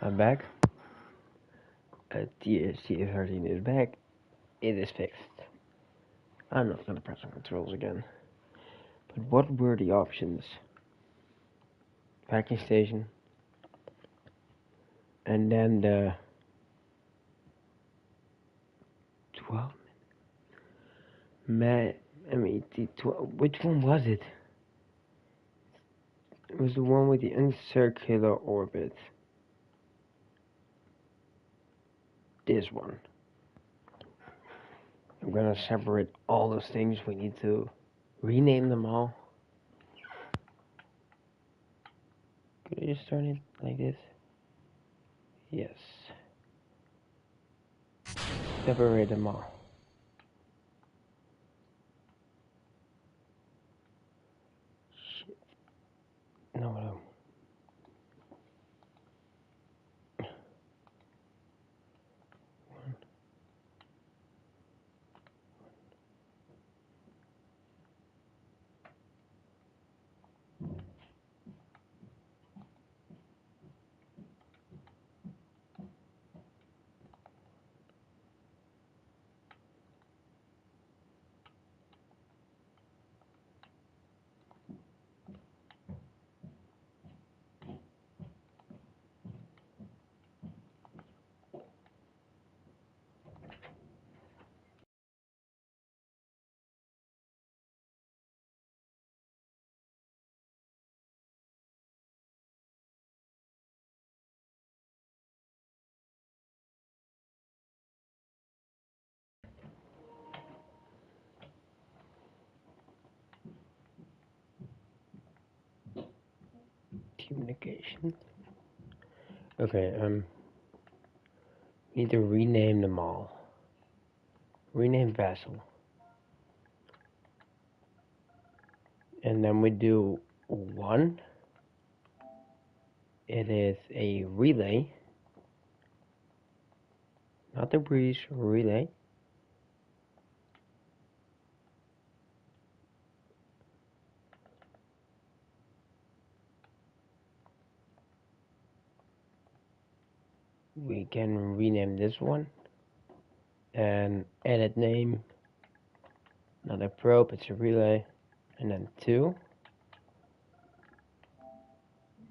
I'm back. TSC13 is back. It is fixed. I'm not gonna press on controls again. But what were the options? Packing station. And then the 12. Which one was it? It was the one with the uncircular orbit. This one. I'm gonna separate all those things. We need to rename them all. Could I just turn it like this? Yes. Separate them all. Shit. No. Communication. Okay, need to rename them all. Rename vessel. And then we do 1. It is a relay. Not the breeze, relay. We can rename this one. And edit name. Another probe, it's a relay. And then 2.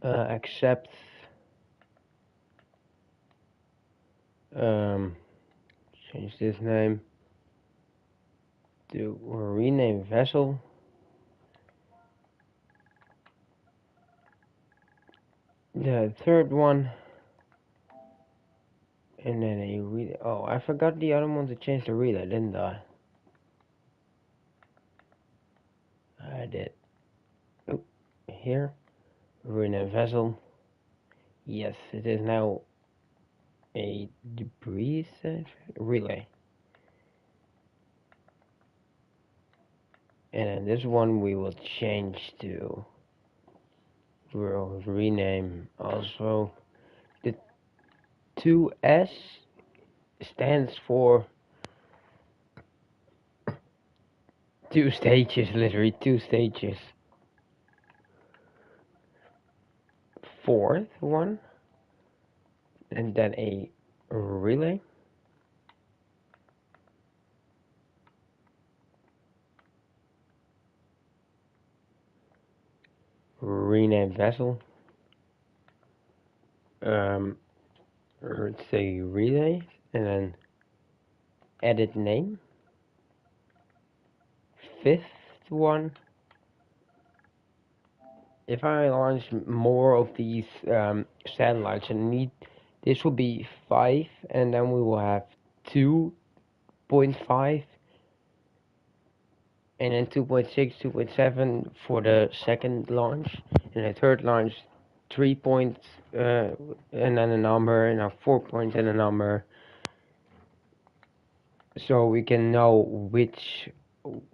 Accept. Change this name to rename vessel. The third one. And then a relay. Oh, I forgot the other one to change the relay, didn't I? I did. Oh, here. Rename vessel. Yes, it is now a debris relay. And then this one we will change to, we'll rename also. The 2S stands for 2 stages, literally 2 stages. Fourth one, and then a relay. Rename vessel. Let's say relay, and then edit name. Fifth one. If I launch more of these satellites, and this will be 5, and then we will have 2.5, and then 2.6, 2.7 for the second launch, and the third launch 3 points, and then a number, and a 4 points and a number, so we can know which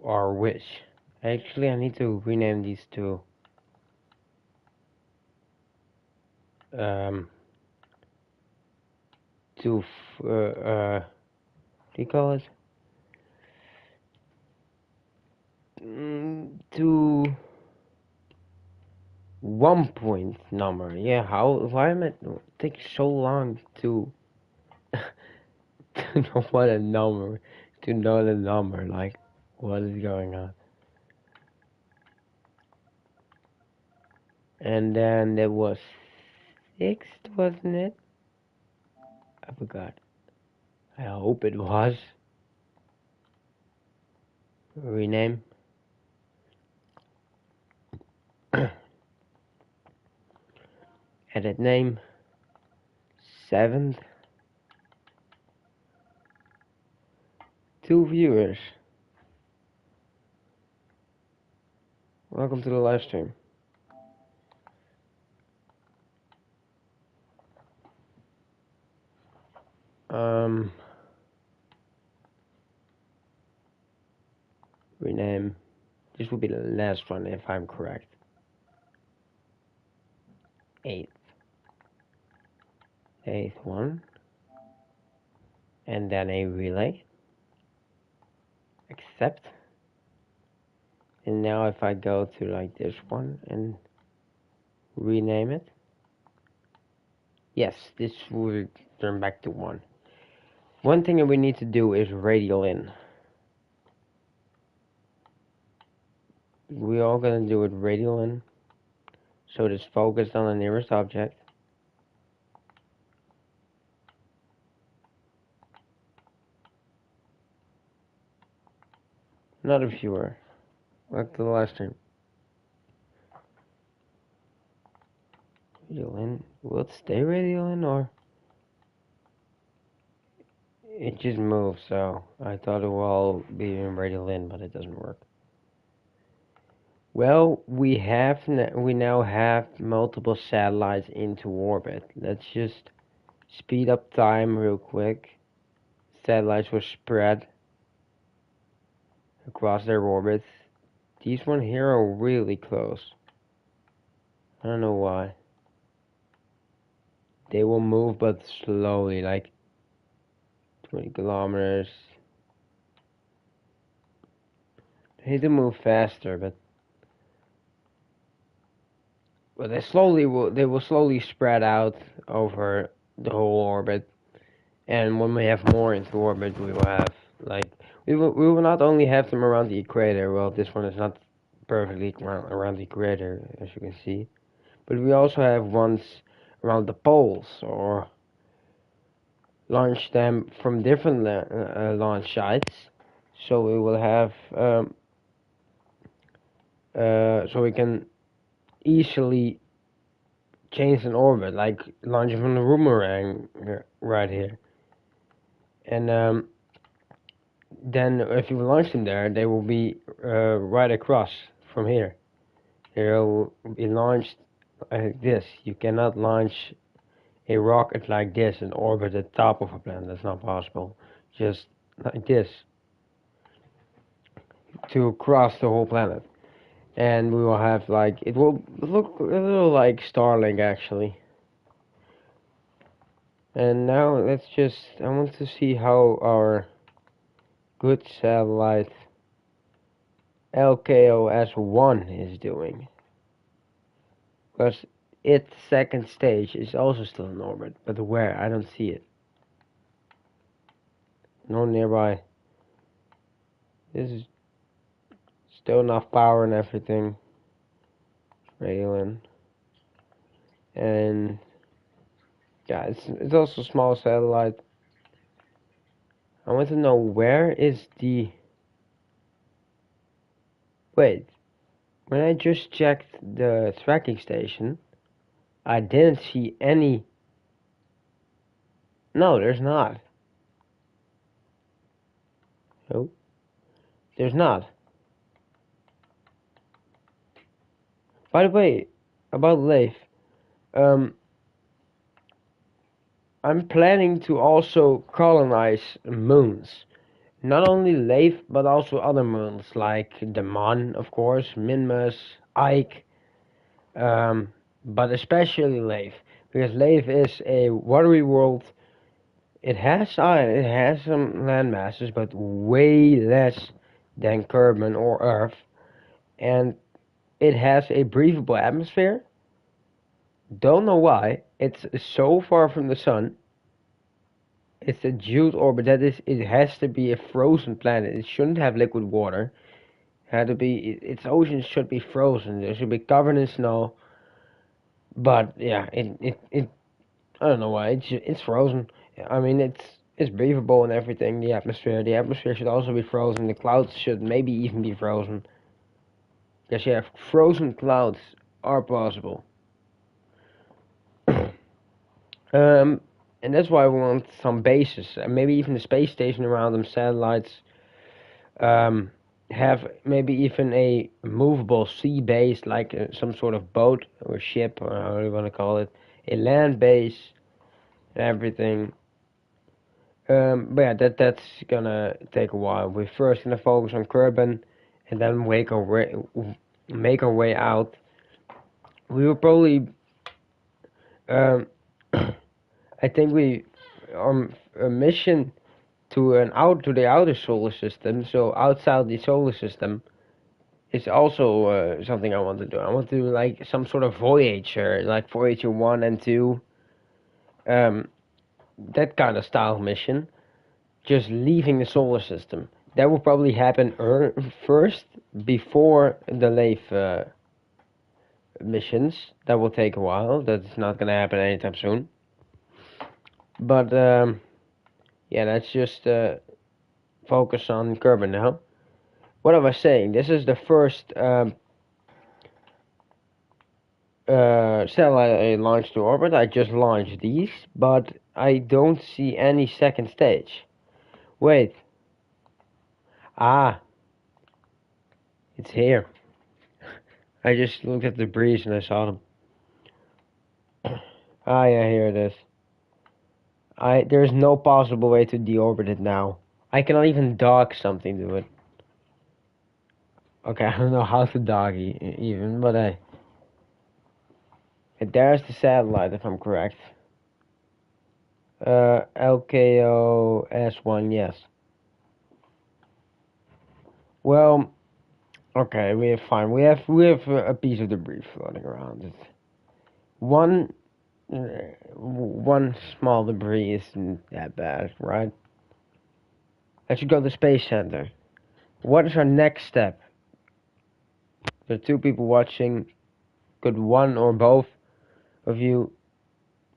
are which. Actually, I need to rename these two. To what do you call it? To 1 point number. Yeah, why am it take so long to to know what a number, to know the number, like, what is going on? And then there was 6th, wasn't it? I forgot. I hope it was. Rename. Edit name. 7th. 2 viewers. Welcome to the live stream. Rename. This will be the last one if I'm correct. 8th. 8th one. And then a relay. Accept. And now if I go to like this one and rename it. Yes, this will turn back to 1. One thing that we need to do is radial in. We're all gonna do it radial in. So it's focused on the nearest object. Not a viewer. Back to the last stream. Radial in. Will it stay radial in or? It just moves, so I thought it will all be in radial in, but it doesn't work. Well, we now have multiple satellites into orbit. Let's just speed up time real quick. Satellites were spread across their orbits. These one here are really close. I don't know why. They will move but slowly, like 20 kilometers. They need to move faster, but they will slowly spread out over the whole orbit. And when we have more into orbit, we will have like we will not only have them around the equator. Well, this one is not perfectly around the equator, as you can see, but we also have ones around the poles, or launch them from different launch sites. So we will have so we can easily change an orbit, like launching from the boomerang right here, and then if you launch them there, they will be right across from here. They will be launched like this. You cannot launch a rocket like this and orbit the top of a planet. That's not possible. Just like this to cross the whole planet. And we will have like, it will look a little like Starlink actually. And now I want to see how our good satellite LKOS-1 is doing. Because its second stage is also still in orbit, but where? I don't see it. No nearby. This is still enough power and everything. Raylan. And yeah, it's also a small satellite. I want to know where is the... Wait, when I just checked the tracking station, I didn't see any... No, there's not. No, there's not. By the way, about Leif, I'm planning to also colonize moons. Not only Leif, but also other moons, like the Mon, of course, Minmus, Ike, but especially Leif, because Leif is a watery world. It has some land masses, but way less than Kerbin or Earth, and it has a breathable atmosphere, Don't know why. It's so far from the sun. It's a Jute orbit. That is, it has to be a frozen planet. It shouldn't have liquid water. It had to be. Its oceans should be frozen. It should be covered in snow. But yeah, it I don't know why. It's frozen. I mean, it's breathable and everything. The atmosphere. The atmosphere should also be frozen. The clouds should maybe even be frozen. Because yeah, frozen clouds are possible. Um, and that's why we want some bases, and maybe even the space station around them, satellites. Um, have maybe even a movable sea base, like some sort of boat or ship, or however you want to call it, a land base, and everything. But yeah, that's gonna take a while. We're first gonna focus on Kerbin, and then make our way out. We will probably, um, I think we, a mission to the outer solar system, so outside the solar system, is also something I want to do. I want to do like some sort of Voyager, like Voyager 1 and 2, um, that kind of style mission, just leaving the solar system. That will probably happen first before the Leif missions. That will take a while. That's not gonna happen anytime soon. But yeah, let's just focus on Kerbin now. What I was saying, this is the first satellite launched to orbit. I just launched these, but I don't see any second stage. Wait. Ah, it's here. I just looked at the breeze and I saw them. Ah, yeah, here it is. There's no possible way to deorbit it now. I cannot even dock something to it. Okay, I don't know how to dock even, but hey. There's the satellite, if I'm correct. LKOS1, yes. Well, okay, we have fine. We have a piece of debris floating around it. One one small debris isn't that bad, right? Let's go to the Space Center. What is our next step? There are two people watching. Could one or both of you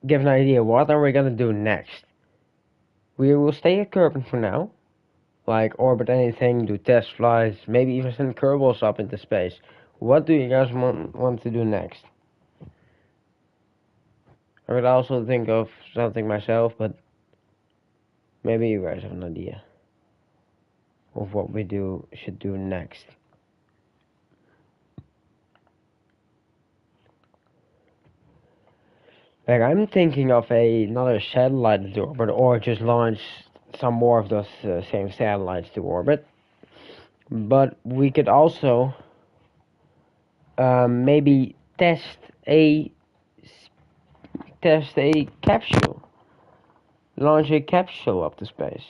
give an idea? What are we gonna do next? We will stay at Kerbin for now. Like orbit anything, do test flights, maybe even send Kerbals up into space. What do you guys want to do next? I would also think of something myself, but maybe you guys have an idea of what we should do next. Like I'm thinking of another satellite to orbit, or just launch some more of those same satellites to orbit. But we could also maybe a test a capsule, launch a capsule up to space.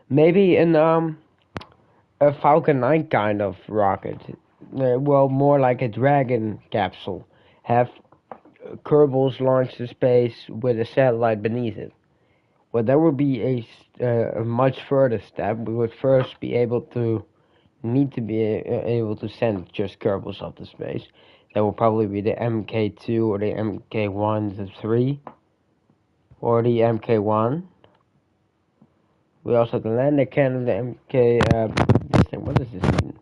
Maybe a Falcon 9 kind of rocket. Well, more like a Dragon capsule. Have Kerbals launched to space with a satellite beneath it. Well, that would be a much further step. We would first need to be able to send just Kerbals up to space. That will probably be the MK2 or the MK1 to 3 or the MK1. We also have the lander cannon, the MK. This thing, what does this mean?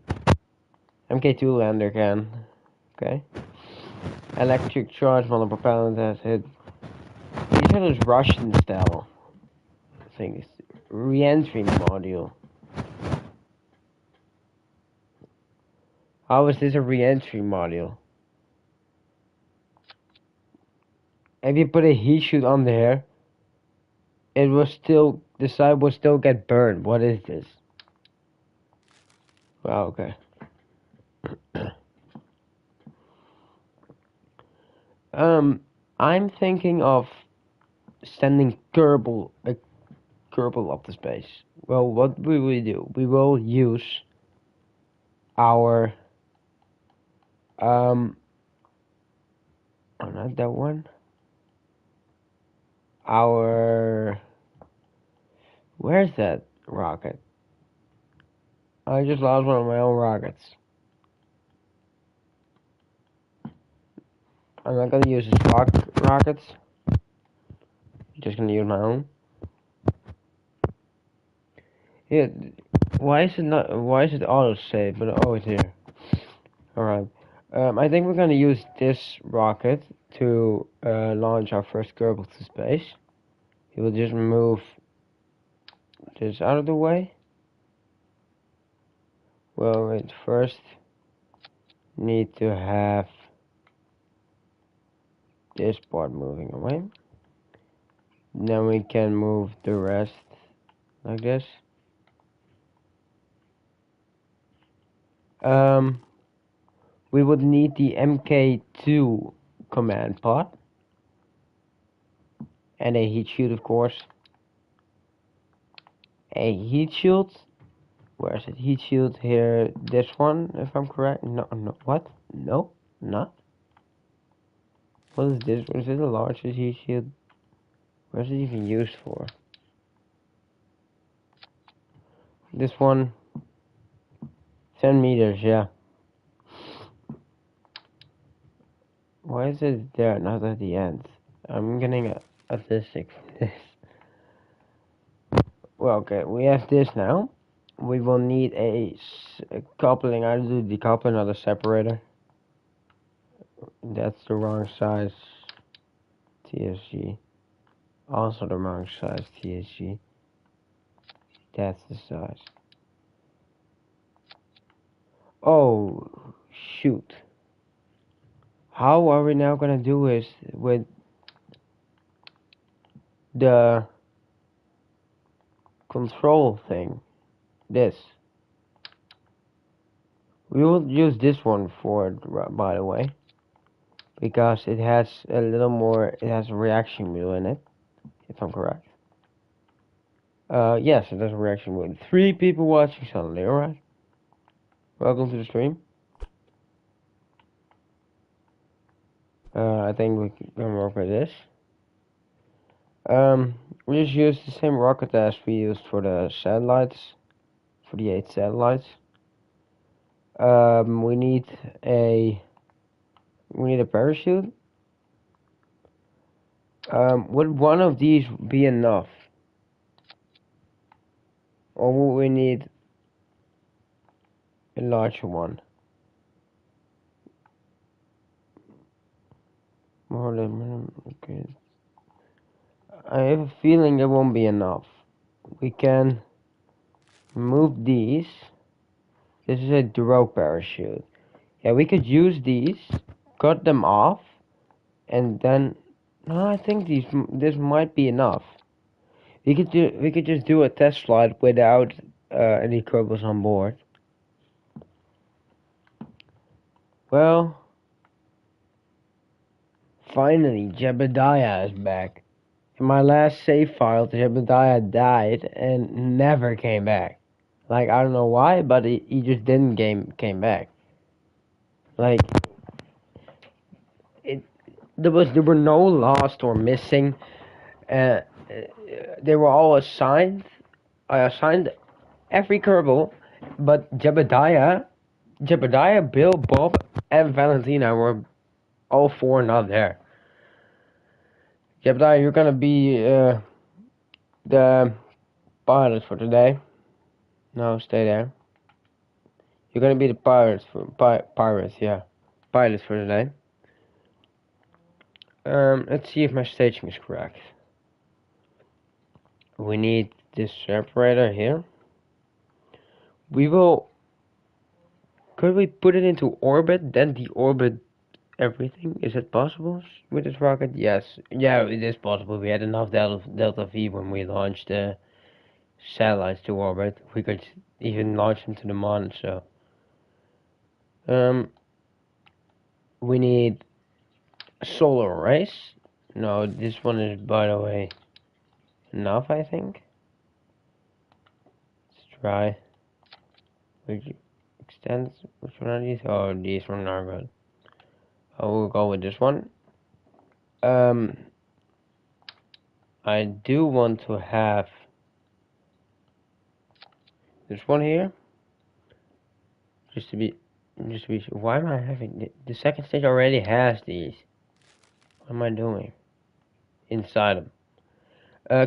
MK2 lander can. Okay. Electric charge on the propellant has hit. These are those Russian style things. Re-entry module. How is this a re-entry module? If you put a heat shoot on there, the side will still get burned. What is this? Wow, okay. I'm thinking of sending a Kerbal up to space. Well, what will we do? We will use our Oh, not that one. Our... Where's that rocket? I just lost one of my own rockets. I'm not gonna use the stock rockets. I'm just gonna use my own. Yeah. Why is it not? Why is it auto save? But oh, it's here. All right. I think we're gonna use this rocket to launch our first Kerbal to space. He will just move this out of the way. Well, wait. First, need to have this part moving away. Then we can move the rest like this. We would need the MK2 command pod and a heat shield, of course. A heat shield. Where's it? Heat shield here. This one, if I'm correct. No, no. What? No, not. What is this? Is it a large heat shield? What is it even used for? This one. 10 meters, yeah. Why is it there, not at the end? I'm getting a statistic from this. Well, okay, we have this now. We will need a coupling. I do decoupling, not a separator. That's the wrong size TSG. Also the wrong size TSG. That's the size. Oh, shoot. How are we now gonna do this with the control thing? This. We will use this one for it, by the way. Because it has a little more, it has a reaction wheel in it, if I'm correct. Yes, it has a reaction wheel. 3 people watching suddenly, alright? Welcome to the stream. I think we can work with this. We just use the same rocket as we used for the satellites, for the 8 satellites. We need a parachute. Would one of these be enough? Or would we need a larger one? More than, okay. I have a feeling it won't be enough. We can move these. This is a Duro parachute. Yeah, we could use these, cut them off, and then. No, I think this might be enough. We could just do a test flight without any Kerbals on board. Well, finally, Jebediah is back. In my last save file, Jebediah died and never came back. Like, I don't know why, but he just didn't came back. Like, there were no lost or missing. They were all assigned. I assigned every Kerbal, but Jebediah, Bill, Bob, and Valentina were all 4 not there. Jebediah, you're gonna be the pilot for today. No, stay there. You're gonna be the pirates for pirates, yeah, pilots for today. Let's see if my staging is correct. We need this separator here. We will. Could we put it into orbit, then deorbit everything? Is it possible with this rocket? Yes. Yeah, it is possible. We had enough delta V when we launched the satellites to orbit. We could even launch them to the moon. So, we need solar arrays. No, this one is, by the way, enough, I think. Let's try. Which extends? Which one are these? Oh, these ones are good. I will go with this one. Um, I do want to have this one here, just to be, why am I having, the second stage already has these. What am I doing? Inside them.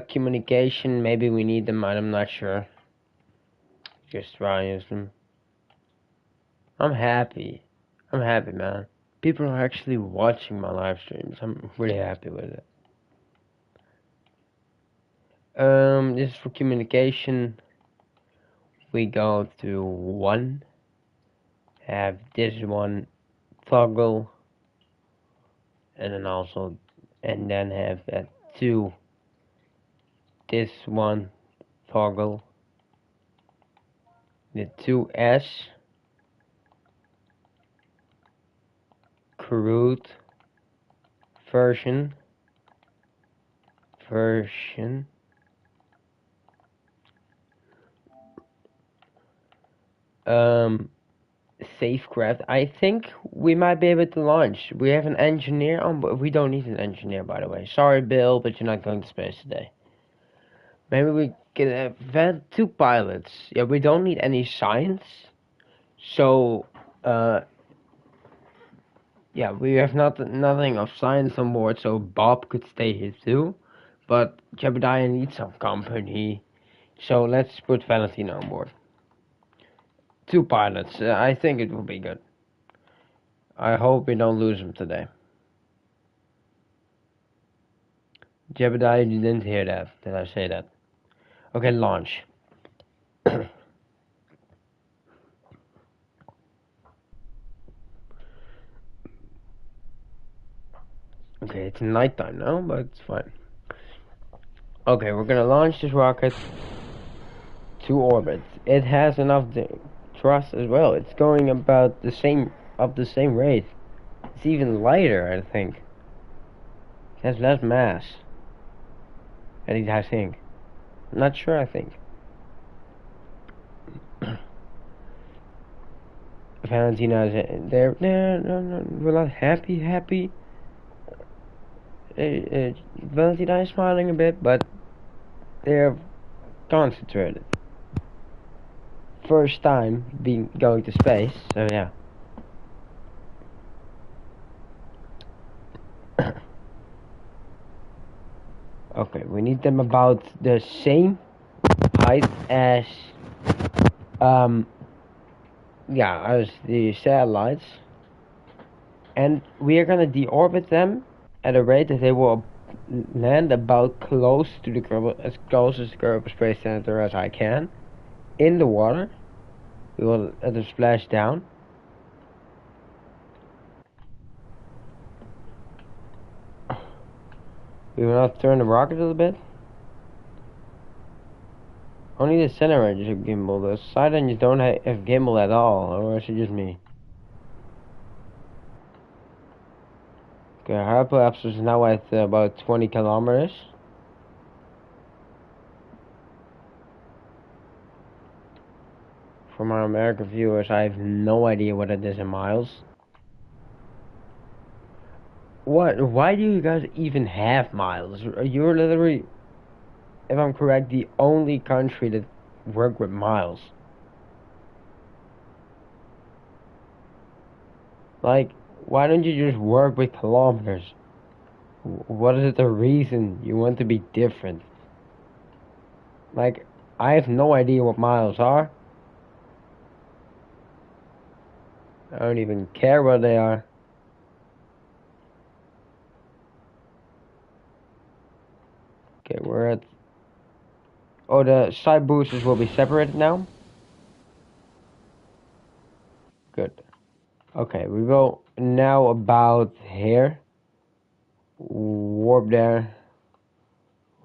Communication, maybe we need them, I'm not sure. Just try and use them. I'm happy. I'm happy, man. People are actually watching my live streams. I'm really happy with it. This is for communication. We go to 1. Have this one toggle. And then also, and then have that 2. This one toggle. The 2S. Crude. Version. Safecraft. I think we might be able to launch. We have an engineer on, but we don't need an engineer, by the way. Sorry, Bill, but you're not going to space today. Maybe we can have 2 pilots. Yeah, we don't need any science. So, yeah, we have nothing of science on board, so Bob could stay here too. But Jebediah needs some company. So let's put Valentina on board. 2 pilots. I think it will be good. I hope we don't lose him today. Jebediah, you didn't hear that. Did I say that? Okay, launch. Okay, it's nighttime now, but it's fine. Okay, we're gonna launch this rocket to orbit. It has enough thrust as well. It's going about the same rate. It's even lighter, I think. It has less mass. At least I think. I'm not sure, I think. Valentina is there. No, we're not happy. Valentina is smiling a bit, but they're concentrated. First time going to space, so yeah. Okay, we need them about the same height as as the satellites, and we are gonna deorbit them at a rate that they will land about close to the as close as the Kerbal Space Center as I can in the water. We will let them splash down. We will now turn the rocket a little bit. Only the center engines are gimbal. The side engines don't have gimbal at all, or is it just me? Okay, our hyperlapse is now at about 20 kilometers. For my American viewers, I have no idea what it is in miles. What? Why do you guys even have miles? You're literally, if I'm correct, the only country that work with miles. Like, why don't you just work with kilometers? What is the reason you want to be different? Like, I have no idea what miles are. I don't even care what they are. Okay, we're at... Oh, the side boosters will be separated now? Good. Okay, we will now about here. Warp there.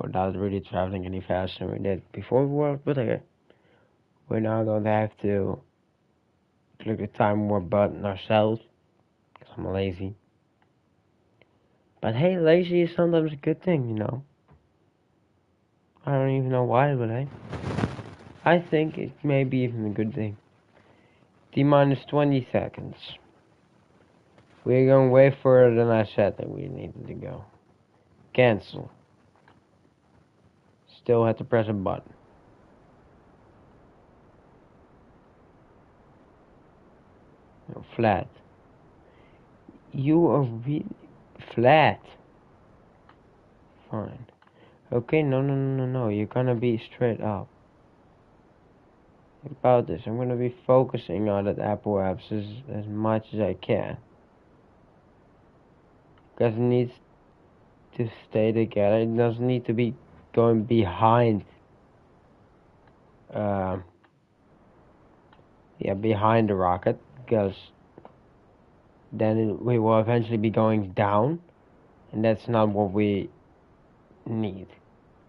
Without really traveling any faster than we did before we warped, but okay. We're now going to have to click the time warp button ourselves. Because I'm lazy. But hey, lazy is sometimes a good thing, you know. I don't even know why, but hey. I think it may be even a good thing. T-minus 20 seconds. We're going way further than I said that we needed to go. Cancel. Still had to press a button. No, flat. You are really flat. Fine. Okay, no. You're gonna be straight up. About this, I'm gonna be focusing on that Apple apps as much as I can. Because it needs to stay together. It doesn't need to be going behind. Behind the rocket, because then we will eventually be going down, and that's not what we need.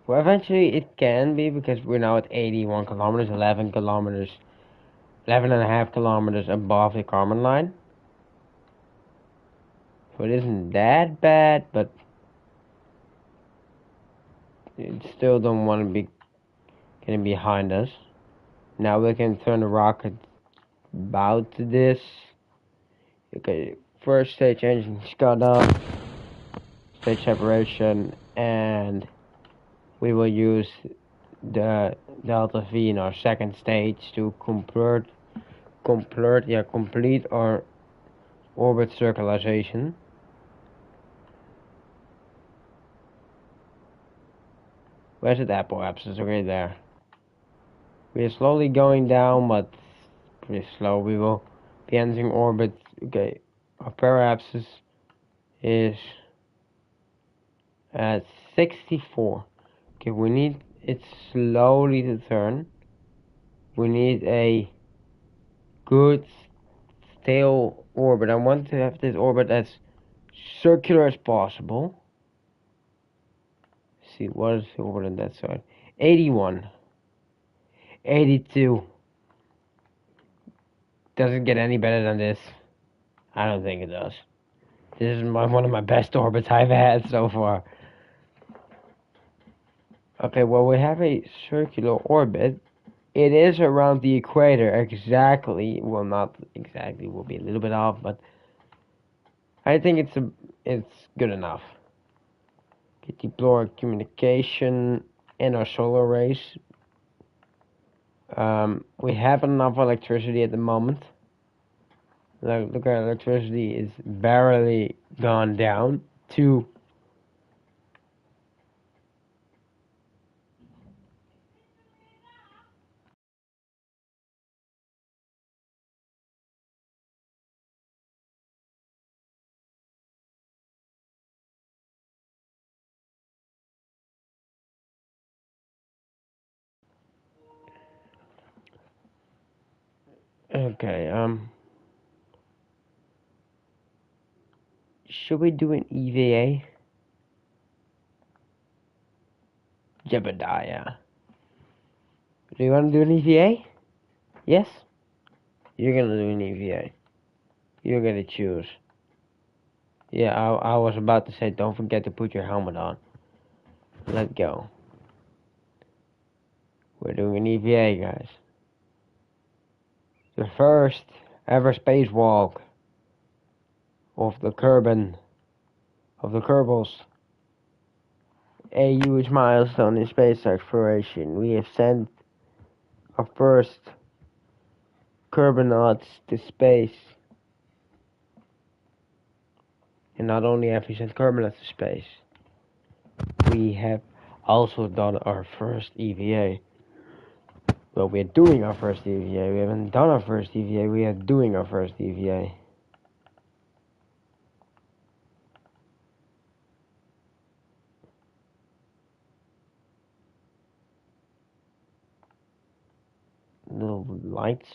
Well, eventually it can be, because we're now at 81 kilometers, 11 kilometers, 11 and a half kilometers above the Kármán line. So it isn't that bad, but it still don't want to be getting behind us. Now we can turn the rocket about to this. Okay, first stage engine shut off, stage separation, and we will use the delta V in our second stage to complete our orbit circularization. Where's the Apple apps? It's right there. We are slowly going down, but pretty slow. We will be entering orbit. Okay, our periapsis is at 64. Okay, we need it slowly to turn. We need a good stale orbit. I want to have this orbit as circular as possible. Let's see, what is the orbit on that side? 81. 82. Does it get any better than this? I don't think it does. This is one of my best orbits I've had so far. Okay, well, we have a circular orbit. It is around the equator exactly. Well, not exactly. Will be a little bit off, but I think it's good enough. Okay, deploy communication in our solar arrays. We have enough electricity at the moment. Look, our electricity is barely gone down to okay. Should we do an EVA? Jebediah. Do you want to do an EVA? Yes? You're gonna do an EVA. You're gonna choose. Yeah, I was about to say, don't forget to put your helmet on. Let's go. We're doing an EVA, guys. The first ever spacewalk of the Kerbals. A huge milestone in space exploration. We have sent our first Kerbonauts to space. And not only have we sent Kerbonauts to space, we have also done our first EVA. Well, we're doing our first EVA. We haven't done our first EVA, we are doing our first EVA. Little lights.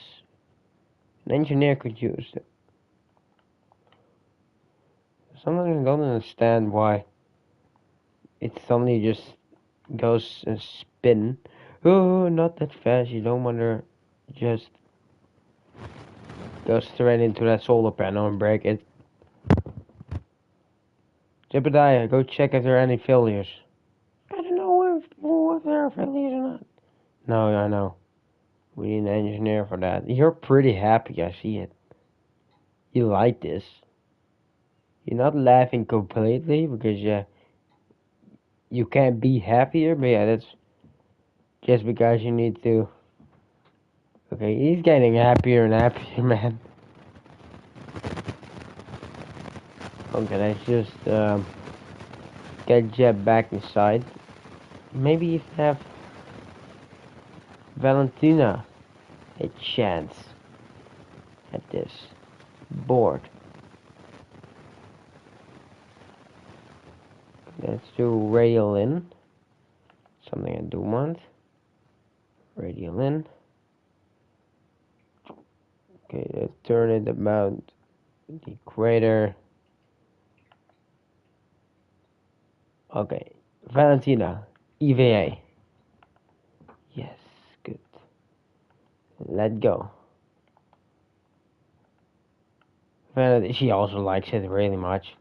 An engineer could use it. Sometimes I don't understand why it suddenly just goes and spin. Oh, not that fast. You don't want to just go straight into that solar panel and break it. Jebediah, go check if there are any failures. I don't know if there are failures or not. No, I know. We need an engineer for that. You're pretty happy, I see it. You like this. You're not laughing completely because you can't be happier, but yeah, that's just because you need to. Okay, he's getting happier and happier, man. Okay, let's just get Jeb back inside. Maybe you have Valentina a chance at this board. Let's do radial in. Something I do want. Radial in. Okay, let's turn it about the equator. Okay, Valentina, EVA. Yes, good. Let go. She also likes it really much.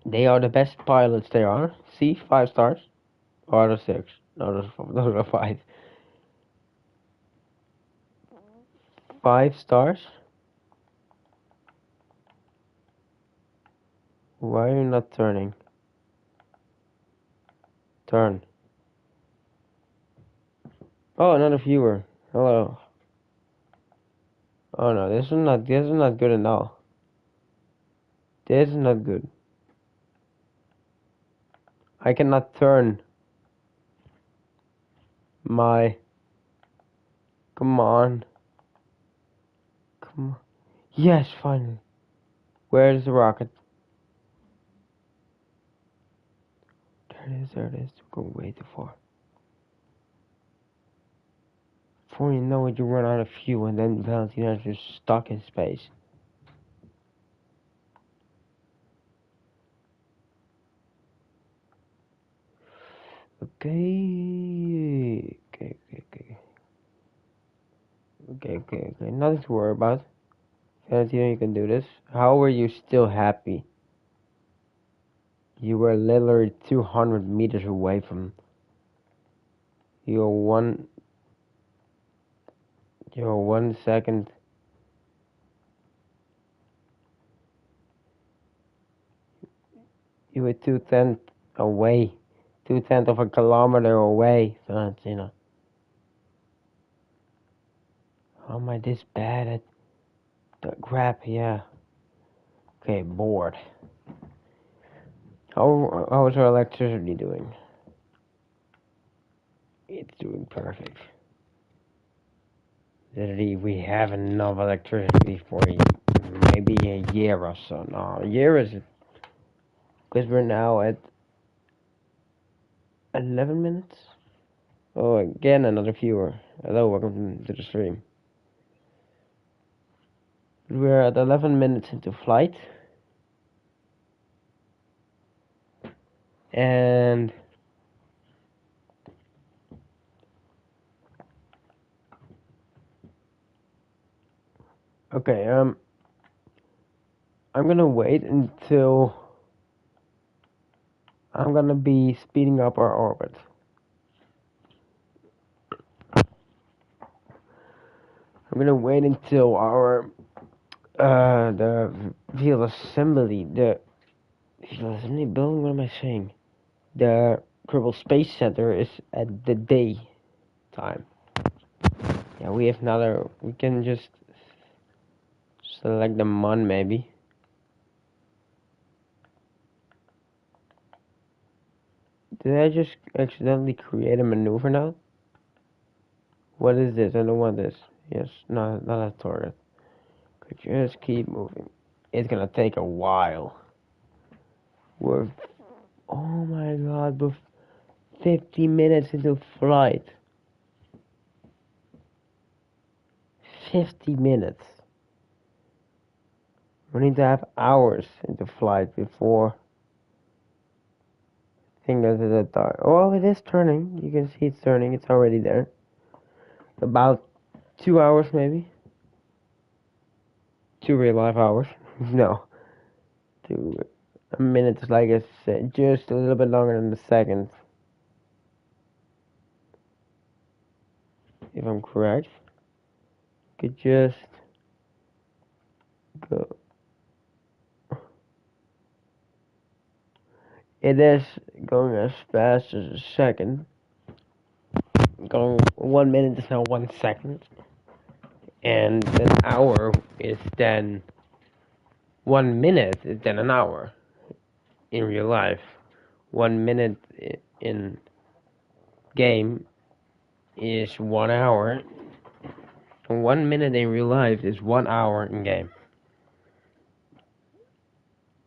They are the best pilots there are. See, 5 stars. Or out of 6. No, those are 5. 5 stars? Why are you not turning? Turn. Oh, another viewer. Hello. Oh no, this is not good at all. This is not good. I cannot turn my. Come on. Come on. Yes, finally. Where's the rocket? There it is, there it is. We're going way too far. Before you know it, you run out of fuel, and then Valentina's just stuck in space. Okay. Okay. Nothing to worry about. Valentina, you can do this. How were you still happy? You were literally 200 meters away from your one. Your 1 second. You were 2/10 away. 2/10 of a kilometer away, Valentina. How am I this bad at the crap? Yeah. Okay, bored. How is our electricity doing? It's doing perfect. Literally, we have enough electricity for maybe a year or so. No, a year is because we're now at 11 minutes. Oh, again another viewer. Hello, welcome to the stream. We're at 11 minutes into flight. And okay, I'm gonna wait until I'm gonna be speeding up our orbit. I'm gonna wait until our the field assembly building. What am I saying? The Kerbal Space Center is at the day time. Yeah, we have another. We can just select the MUN maybe. Did I just accidentally create a maneuver now? What is this? I don't want this. Yes, not a target. Could just keep moving. It's gonna take a while. We're oh my god, we're 50 minutes into flight. 50 minutes. We need to have hours into flight before thing goes to the dark. Oh, it is turning. You can see it's turning. It's already there. About 2 hours, maybe. 2 real life hours. No. 2 minutes, like I said, just a little bit longer than the second. If I'm correct. Could just go. It is going as fast as a second. Going 1 minute is now 1 second, and an hour is then 1 minute is then an hour in real life. 1 minute in game is 1 hour, and 1 minute in real life is 1 hour in game.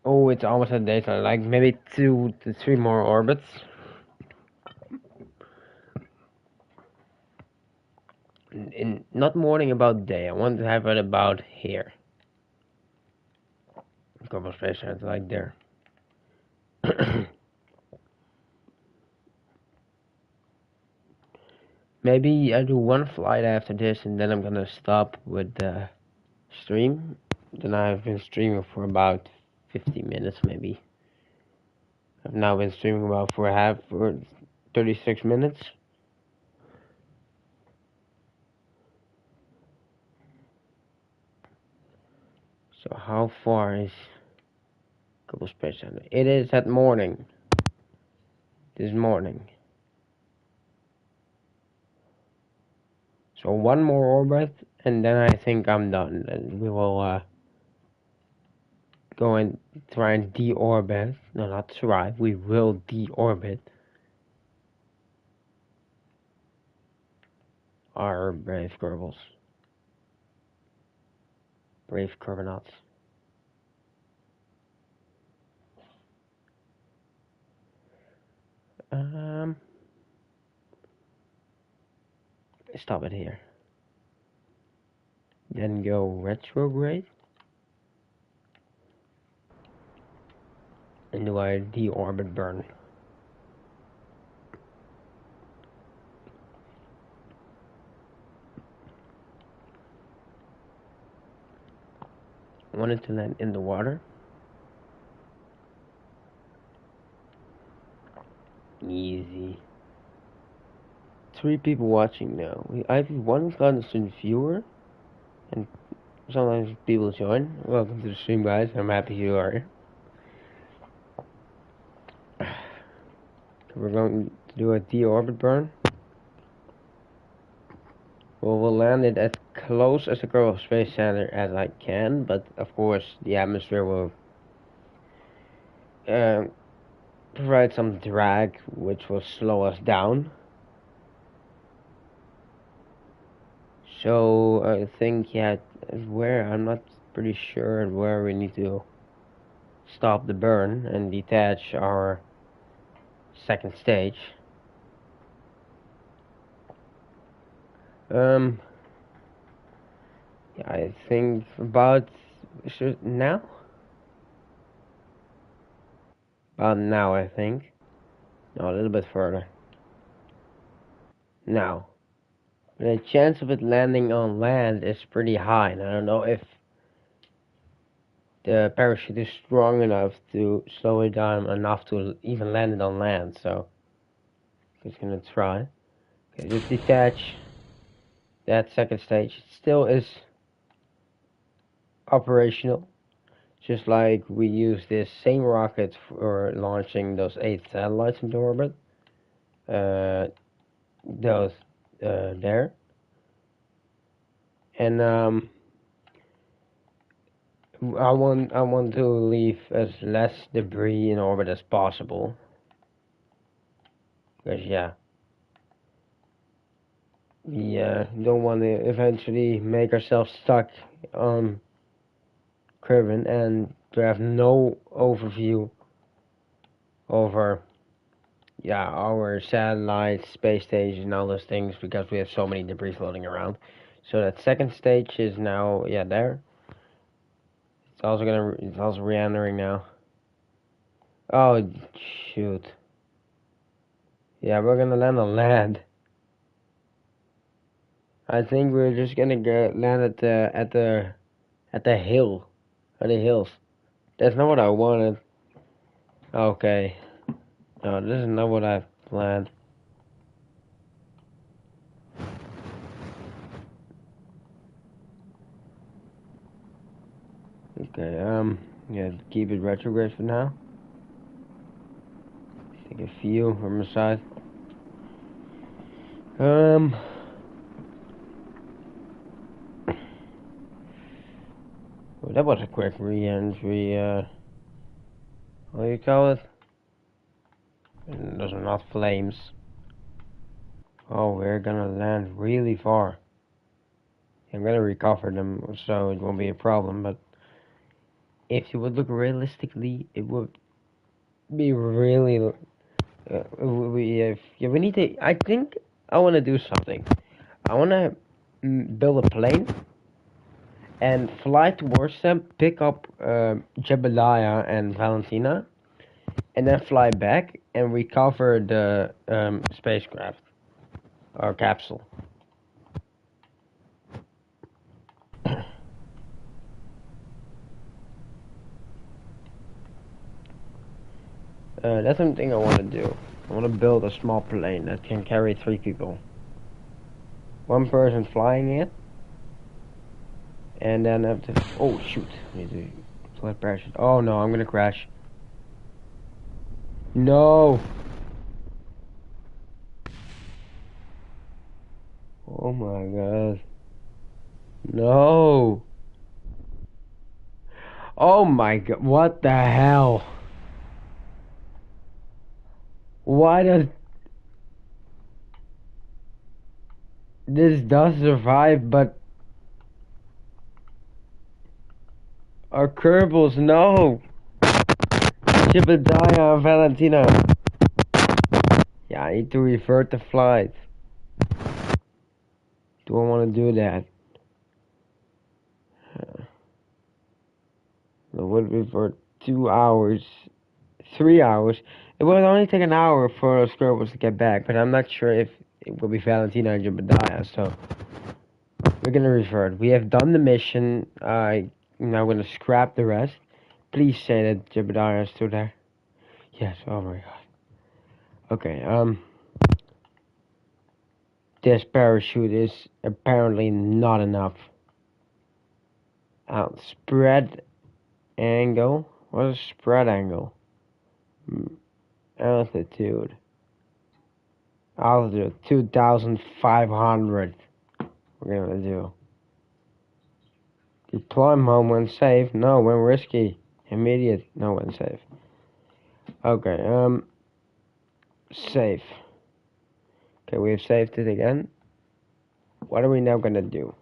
Oh, it's almost at daytime. Like maybe 2 to 3 more orbits. Not morning about day. I want to have it about here. A couple of space stations like there. Maybe I do one flight after this, and then I'm gonna stop with the stream. Then I've been streaming for about 50 minutes, maybe. I've now been streaming about for 36 minutes. So how far is Couple Space Center? It is at morning. This morning. So one more orbit, and then I think I'm done. And we will go and try and deorbit. No, not try. We will deorbit our brave Kerbals. Brave Kerbonauts. Stop it here. Then go retrograde. And do I deorbit burn? I wanted to land in the water. Easy. 3 people watching now. I have 1 constant viewer, and sometimes people join. Welcome to the stream, guys. I'm happy you are here. We're going to do a deorbit burn. Well, we'll land it as close as the Kerbal Space Center as I can, but of course the atmosphere will provide some drag, which will slow us down. So I think, yeah, where I'm not pretty sure where we need to stop the burn and detach our second stage. Yeah, I think about now. About now, I think. No, a little bit further. Now. The chance of it landing on land is pretty high, and I don't know if the parachute is strong enough to slow it down enough to even land it on land, so I'm just gonna try. Okay, just detach that second stage. It still is operational, just like we use this same rocket for launching those 8 satellites into orbit. Those there. And I want to leave as less debris in orbit as possible. Because yeah, we don't want to eventually make ourselves stuck on Kerbin and to have no overview over our satellites, space stations, and all those things because we have so many debris floating around. So that second stage is now there. It's also re-entering now. Oh shoot. Yeah, we're gonna land on land. I think we're just gonna land at the hill, at the hills. That's not what I wanted. Okay. No, this is not what I planned. Okay, yeah, keep it retrograde for now. like a view from the side. Well, that was a quick re-entry. What do you call it? And those are not flames. Oh, we're gonna land really far. I'm gonna recover them, so it won't be a problem. But if you would look realistically, it would be really. We need to. I think I want to do something. I want to build a plane and fly towards them, pick up Jebediah and Valentina, and then fly back and recover the spacecraft or capsule. That's something I want to do. I want to build a small plane that can carry 3 people. One person flying it, and then have to. Oh shoot! I need to fly parachute. Oh no, I'm gonna crash. No! Oh my god. No! Oh my god, what the hell? Why does this does survive, but our Kerbals, no! Jebediah and Valentina. Yeah, I need to revert the flight. Do I want to do that? It would be for 2 hours, 3 hours. It would only take an hour for those Kerbals to get back, but I'm not sure if it will be Valentina and Jebediah, so we're gonna revert. We have done the mission. I'm now gonna scrap the rest. Please say that Jebediah is still there. Yes, oh my god. Okay, this parachute is apparently not enough. Spread angle. What is spread angle? Altitude. Altitude 2,500. We're gonna do. Deploy mode when safe. No, when risky. Immediate. No, when safe. Okay, safe. Okay, we have saved it again. What are we now gonna do?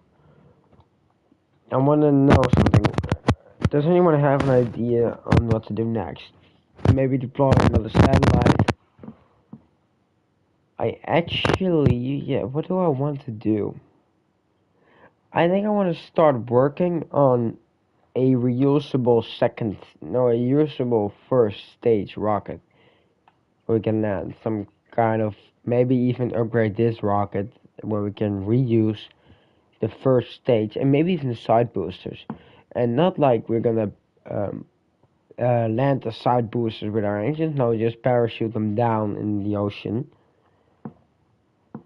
I wanna know something. Does anyone have an idea on what to do next? Maybe deploy another satellite? What do I want to do? I think I want to start working on a reusable first stage rocket. We can land some kind of, maybe even upgrade this rocket where we can reuse the first stage and maybe even the side boosters. And not like we're gonna land the side boosters with our engines, no, just parachute them down in the ocean.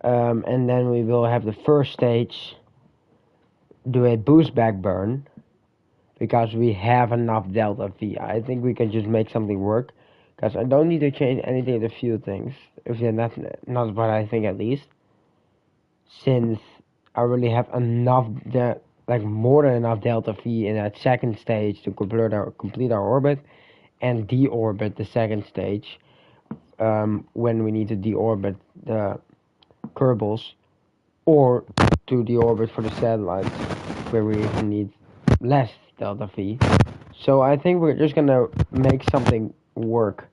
And then we will have the first stage do a boost back burn because we have enough delta V. I think we can just make something work because I don't need to change anything of the few things. If they're not what I think at least, since I really have enough more than enough delta V in that second stage to complete our orbit and deorbit the second stage when we need to deorbit the Kerbals, or to deorbit for the satellites where we even need less delta V. So I think we're just gonna make something work.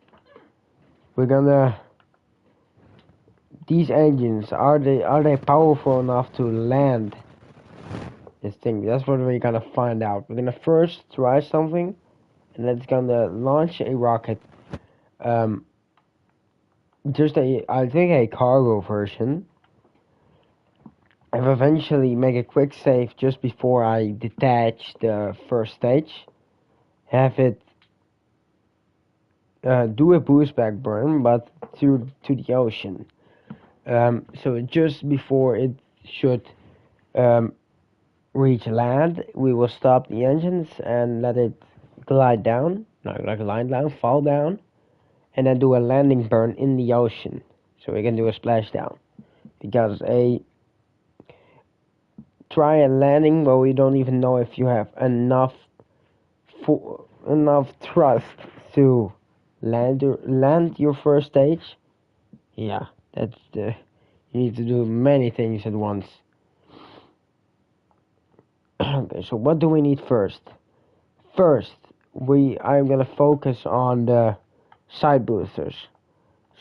These engines, are they powerful enough to land this thing? That's what we're gonna find out. We're gonna first try something, and that's gonna launch a rocket. I think a cargo version. And eventually make a quick save just before I detach the first stage. Have it do a boost back burn, but to the ocean. So just before it should reach land, we will stop the engines and let it glide down, fall down, and then do a landing burn in the ocean, so we can do a splashdown. Because try a landing, but we don't even know if you have enough thrust to land your first stage. Yeah, that's the you need to do many things at once. Okay, so what do we need first? First, I'm gonna focus on the side boosters.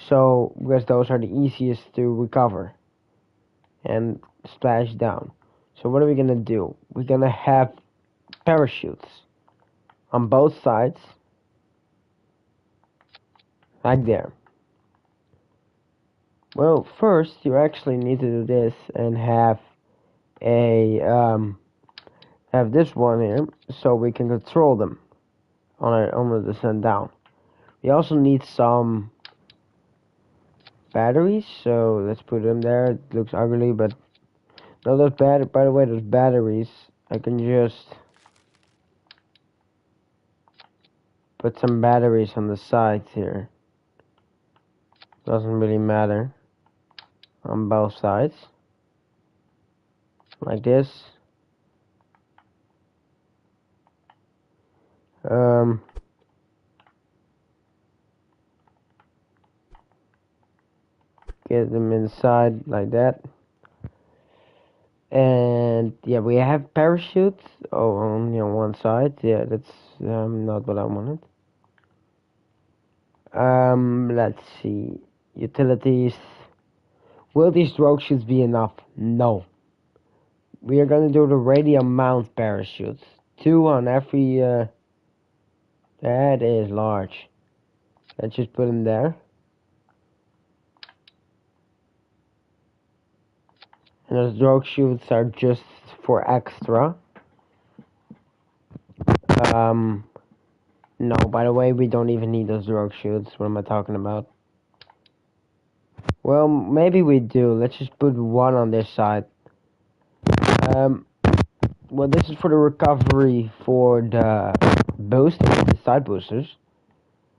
So because those are the easiest to recover and splash down. So what are we gonna do? We're gonna have parachutes on both sides, like there. Well, first you actually need to do this and have this one here, so we can control them on the descent down. We also need some batteries, so let's put them there. It looks ugly, but no, by the way, those batteries, I can just put some batteries on the sides here. Doesn't really matter on both sides, like this. Get them inside like that. And yeah, we have parachutes. Oh, only on one side. Yeah, that's not what I wanted. Let's see. Utilities. Will these drogue chutes be enough? No. We are gonna do the radium mount parachutes. 2 on every. That is large. Let's just put them there. And those drogue chutes are just for extra. No, by the way, we don't even need those drogue chutes. What am I talking about? Well, maybe we do. Let's just put one on this side. Well, this is for the recovery for the boosters, the side boosters.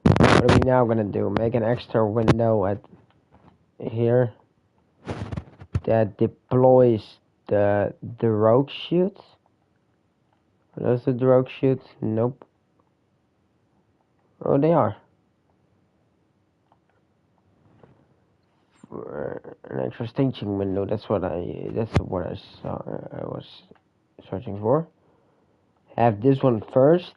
What are we now gonna do? Make an extra window at here that deploys the drogue chutes. Are those the drogue chutes? Nope. Oh, they are. An extra staging window. That's what I saw. I was searching for. Have this one first,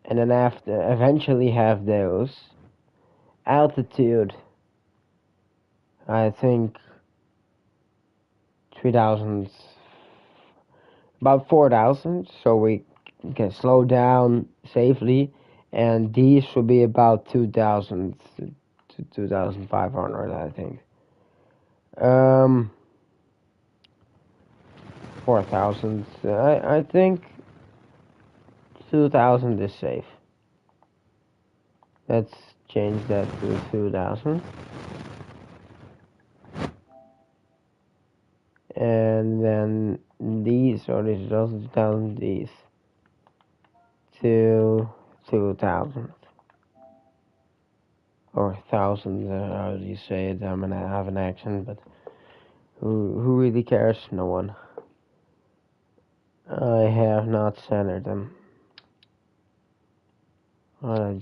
and then eventually have those. Altitude, I think 3,000, about 4,000, so we can slow down safely, and these will be about 2,000 to 2,500, I think. 4,000, I think 2,000 is safe. Let's change that to 2,000. And then these, or this is also 2,000, these to 2,000. Or 1,000, how do you say it? I'm gonna have an accent, but who really cares? No one. I have not centered them. I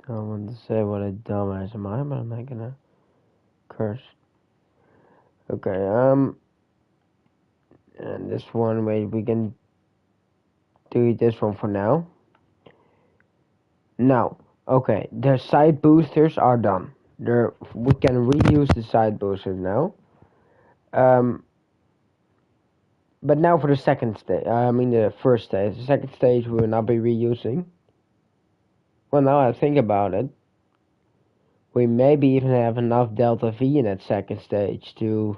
don't want to say what a dumbass am I, but I'm not gonna curse. Okay, and this one, wait, we can do this one for now. Now, okay, the side boosters are done. We can reuse the side boosters now. But now for the second stage, I mean the first stage. The second stage we will not be reusing. Well, now I think about it, we maybe even have enough delta V in that second stage to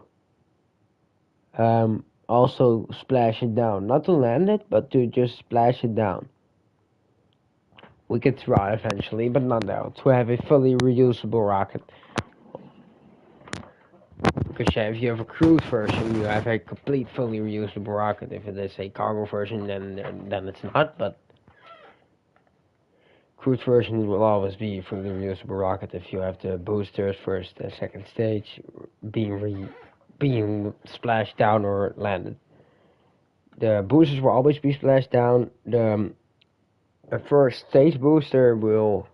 also splash it down. Not to land it, but to just splash it down. We could try eventually, but not now. To have a fully reusable rocket. Because yeah, if you have a cruise version, you have a complete fully reusable rocket. If it is a cargo version, then it's not, but Crude versions will always be from the reusable rocket if you have the boosters first and second stage being splashed down or landed. The boosters will always be splashed down. The first stage booster will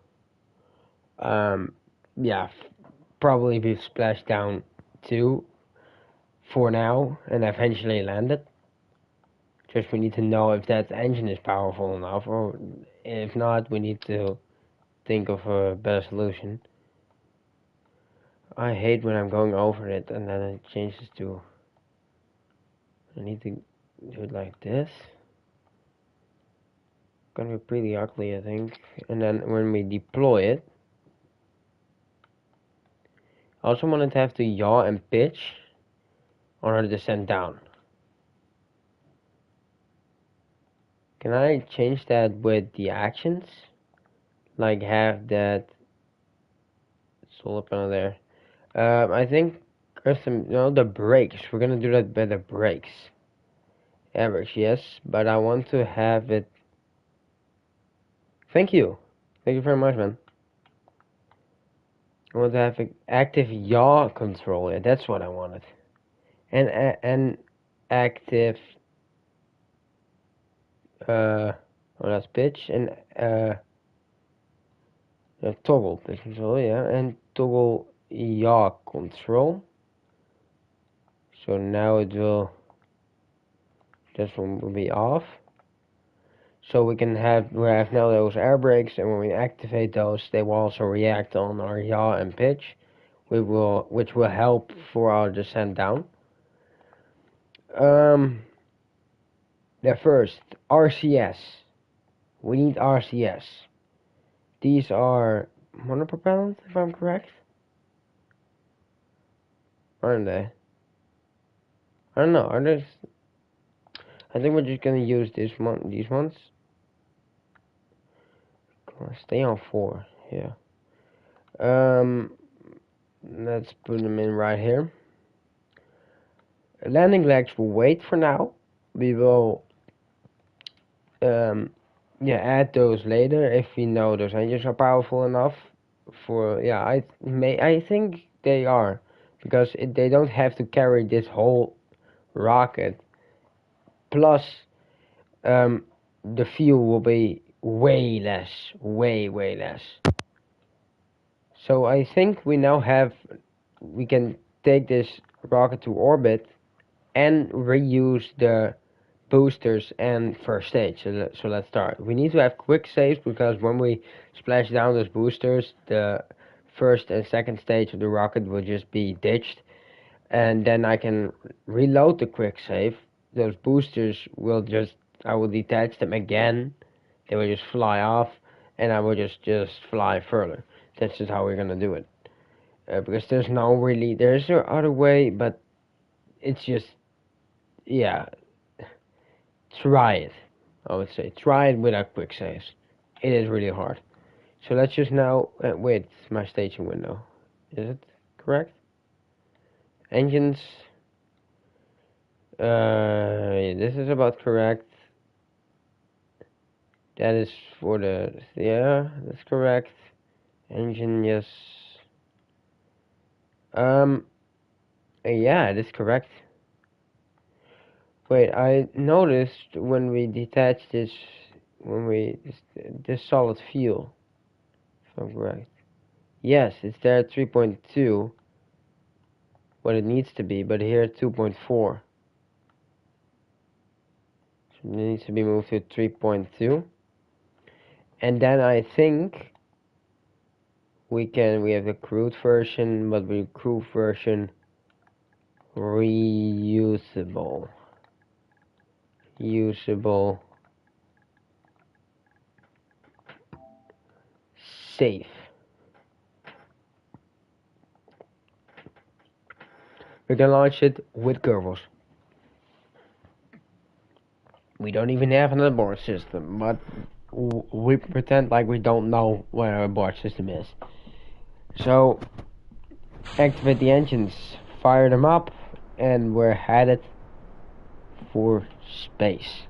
yeah, probably be splashed down too for now and eventually landed. Just we need to know if that engine is powerful enough, or if not, we need to think of a better solution. I hate when I'm going over it and then it changes to. I need to do it like this. Gonna be pretty ugly, I think. And then when we deploy it, I also wanted to have to yaw and pitch on our descent down. Can I change that with the actions? Like have that solar panel there. I think custom, no, the brakes. We're gonna do that by the brakes. Average, yes, but I want to have it. Thank you. Thank you very much, man. I want to have an active yaw control. Yeah, that's what I wanted. And active well, that's pitch and toggle pitch control, yeah, and toggle yaw control. So now it will, this one will be off. So we have now those air brakes, and when we activate those, they will also react on our yaw and pitch, which will help for our descent down. The first RCS. We need RCS. These are monopropellant, if I'm correct, aren't they? I don't know. Are they? I think we're just gonna use these ones. Stay on 4. Yeah. Let's put them in right here. Landing legs will wait for now. We will add those later if we know those engines are powerful enough. I think they are, because they don't have to carry this whole rocket. Plus, the fuel will be way less, way less. So I think we can take this rocket to orbit and reuse the boosters and first stage. So let's start. We need to have quick saves, because when we splash down those boosters, the first and second stage of the rocket will just be ditched, and then I can reload the quick save. Those boosters I will detach them again. They will just fly off, and I will just fly further. That's just how we're gonna do it. Because there's no other way, but it's just, yeah, try it. I would say try it without quick saves. It is really hard. So let's just now wait. My staging window, is it correct? Engines. This is about correct. That is for that's correct. Engine, yes. Yeah, it is correct. Wait, I noticed when we detach this solid fuel, if I'm correct. Yes, it's there at 3.2, what it needs to be, but here 2.4. So it needs to be moved to 3.2. And then I think we have the crude version, but the crude version reusable. Safe. We can launch it with Kerbals. We don't even have an abort system, but we pretend like we don't know what our abort system is. So, activate the engines, fire them up, and we're headed for space.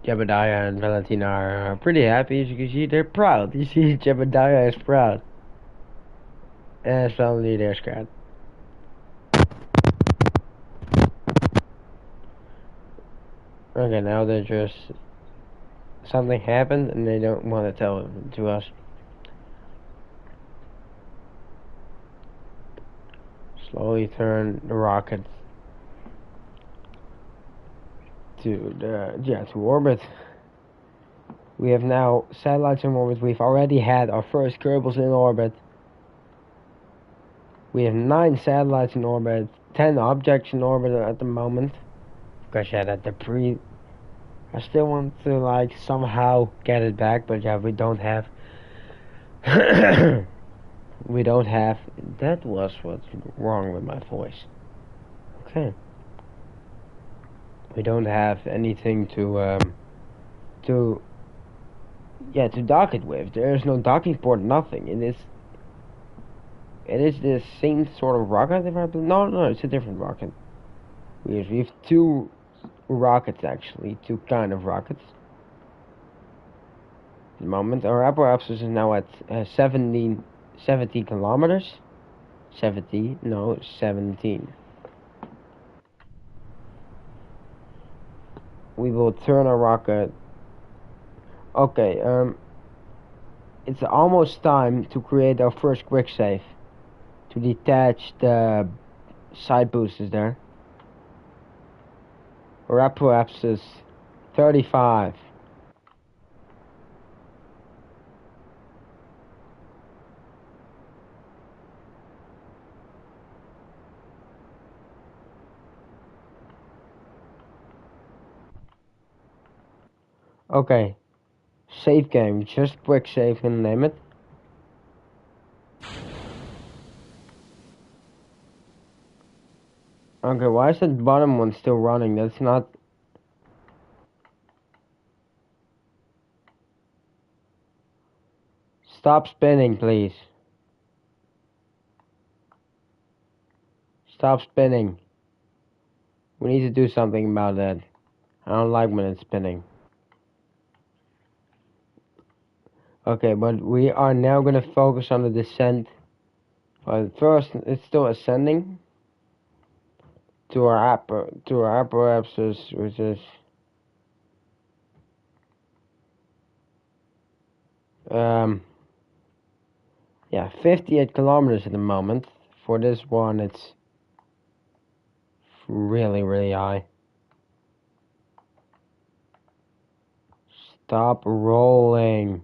Jebediah and Valentina are pretty happy. As you can see, they're proud. You see, Jebediah is proud. And suddenly they're scared. Okay, now they're just... Something happened and they don't want to tell it to us. Slowly turn the rocket to orbit. We have now satellites in orbit. We've already had our first Kerbals in orbit. We have 9 satellites in orbit, 10 objects in orbit at the moment. Because yeah, I still want to like somehow get it back, but yeah, we don't have. We don't have. That was what's wrong with my voice. Okay. We don't have anything to dock it with. There is no docking port. Nothing. It is the same sort of rocket. If I believe. No, it's a different rocket. We have 2 rockets actually, 2 kind of rockets. At the moment, our apparatus is now at 70 kilometers. 17. We will turn our rocket. Okay, it's almost time to create our first quick save. To detach the side boosters there. Our apparatus is 35. Okay. Save game. Just quick save and name it. Okay, why is that bottom one still running? That's not... Stop spinning, please. Stop spinning. We need to do something about that. I don't like when it's spinning. Okay, but we are now going to focus on the descent. First, it's still ascending to our apparatus, which is yeah, 58 kilometers at the moment. For this one, it's really high. Stop rolling.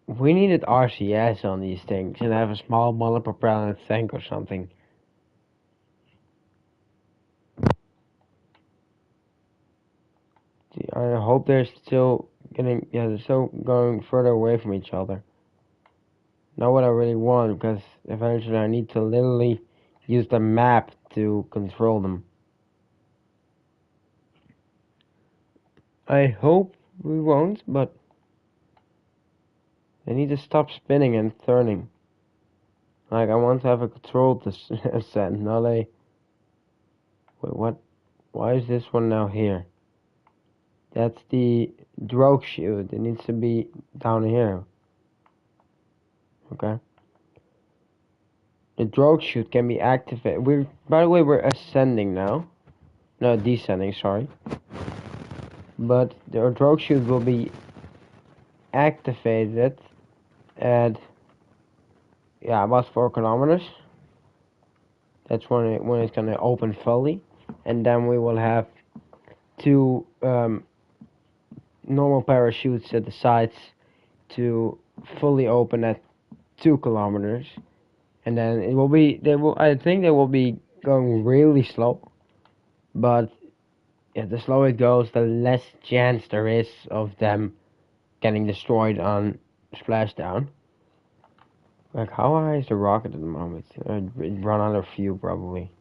We needed RCS on these things and have a small monopropellant tank or something. I hope they're still they're still going further away from each other. Not what I really want, because eventually I need to literally use the map to control them. I hope we won't, but they need to stop spinning and turning. Like, I want to have a controlled ascent, not a... Wait, what? Why is this one now here? That's the drogue chute. It needs to be down here. Okay. The drogue chute can be activated. By the way, we're ascending now. No, descending, sorry. But the drogue chute will be activated at about 4 kilometers. That's when it's gonna open fully, and then we will have 2 normal parachutes at the sides to fully open at 2 kilometers, and then it will be I think they will be going really slow, but yeah, the slower it goes, the less chance there is of them getting destroyed on splashdown. Like, how high is the rocket at the moment? It run out of fuel, probably.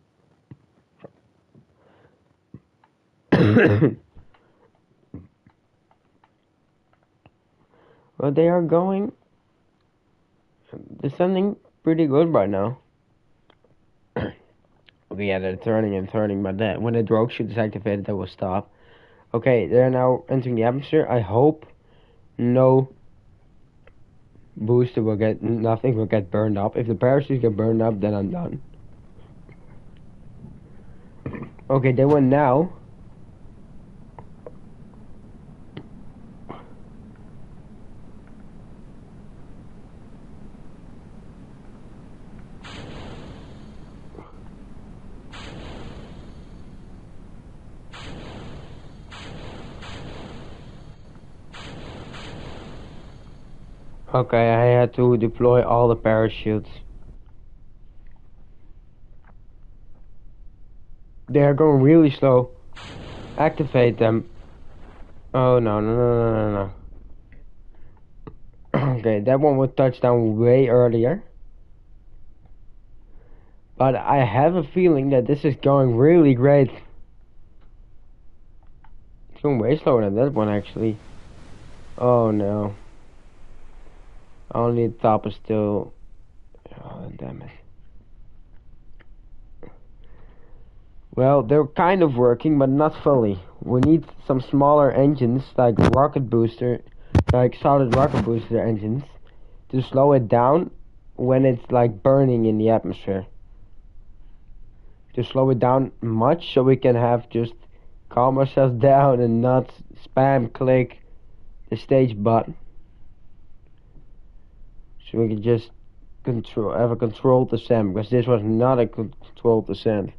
Well, they are descending pretty good right now. Okay, yeah, they're turning and turning, but that when the drogue chute is activated, that will stop. Okay, they're now entering the atmosphere. I hope no booster will get, nothing will get burned up. If the parachutes get burned up, then I'm done. Okay, they went now. Okay, I had to deploy all the parachutes. They are going really slow. Activate them. Oh no, no, no, no, no, no. Okay, that one would touch down way earlier. But I have a feeling that this is going really great. It's going way slower than that one actually. Oh no. Only the top is still... Oh, damn it. Well, they're kind of working, but not fully. We need some smaller engines, like solid rocket booster engines, to slow it down when it's like burning in the atmosphere. To slow it down much, so we can have just calm ourselves down and not spam click the stage button. So we can just have a controlled descent, because this was not a controlled descent.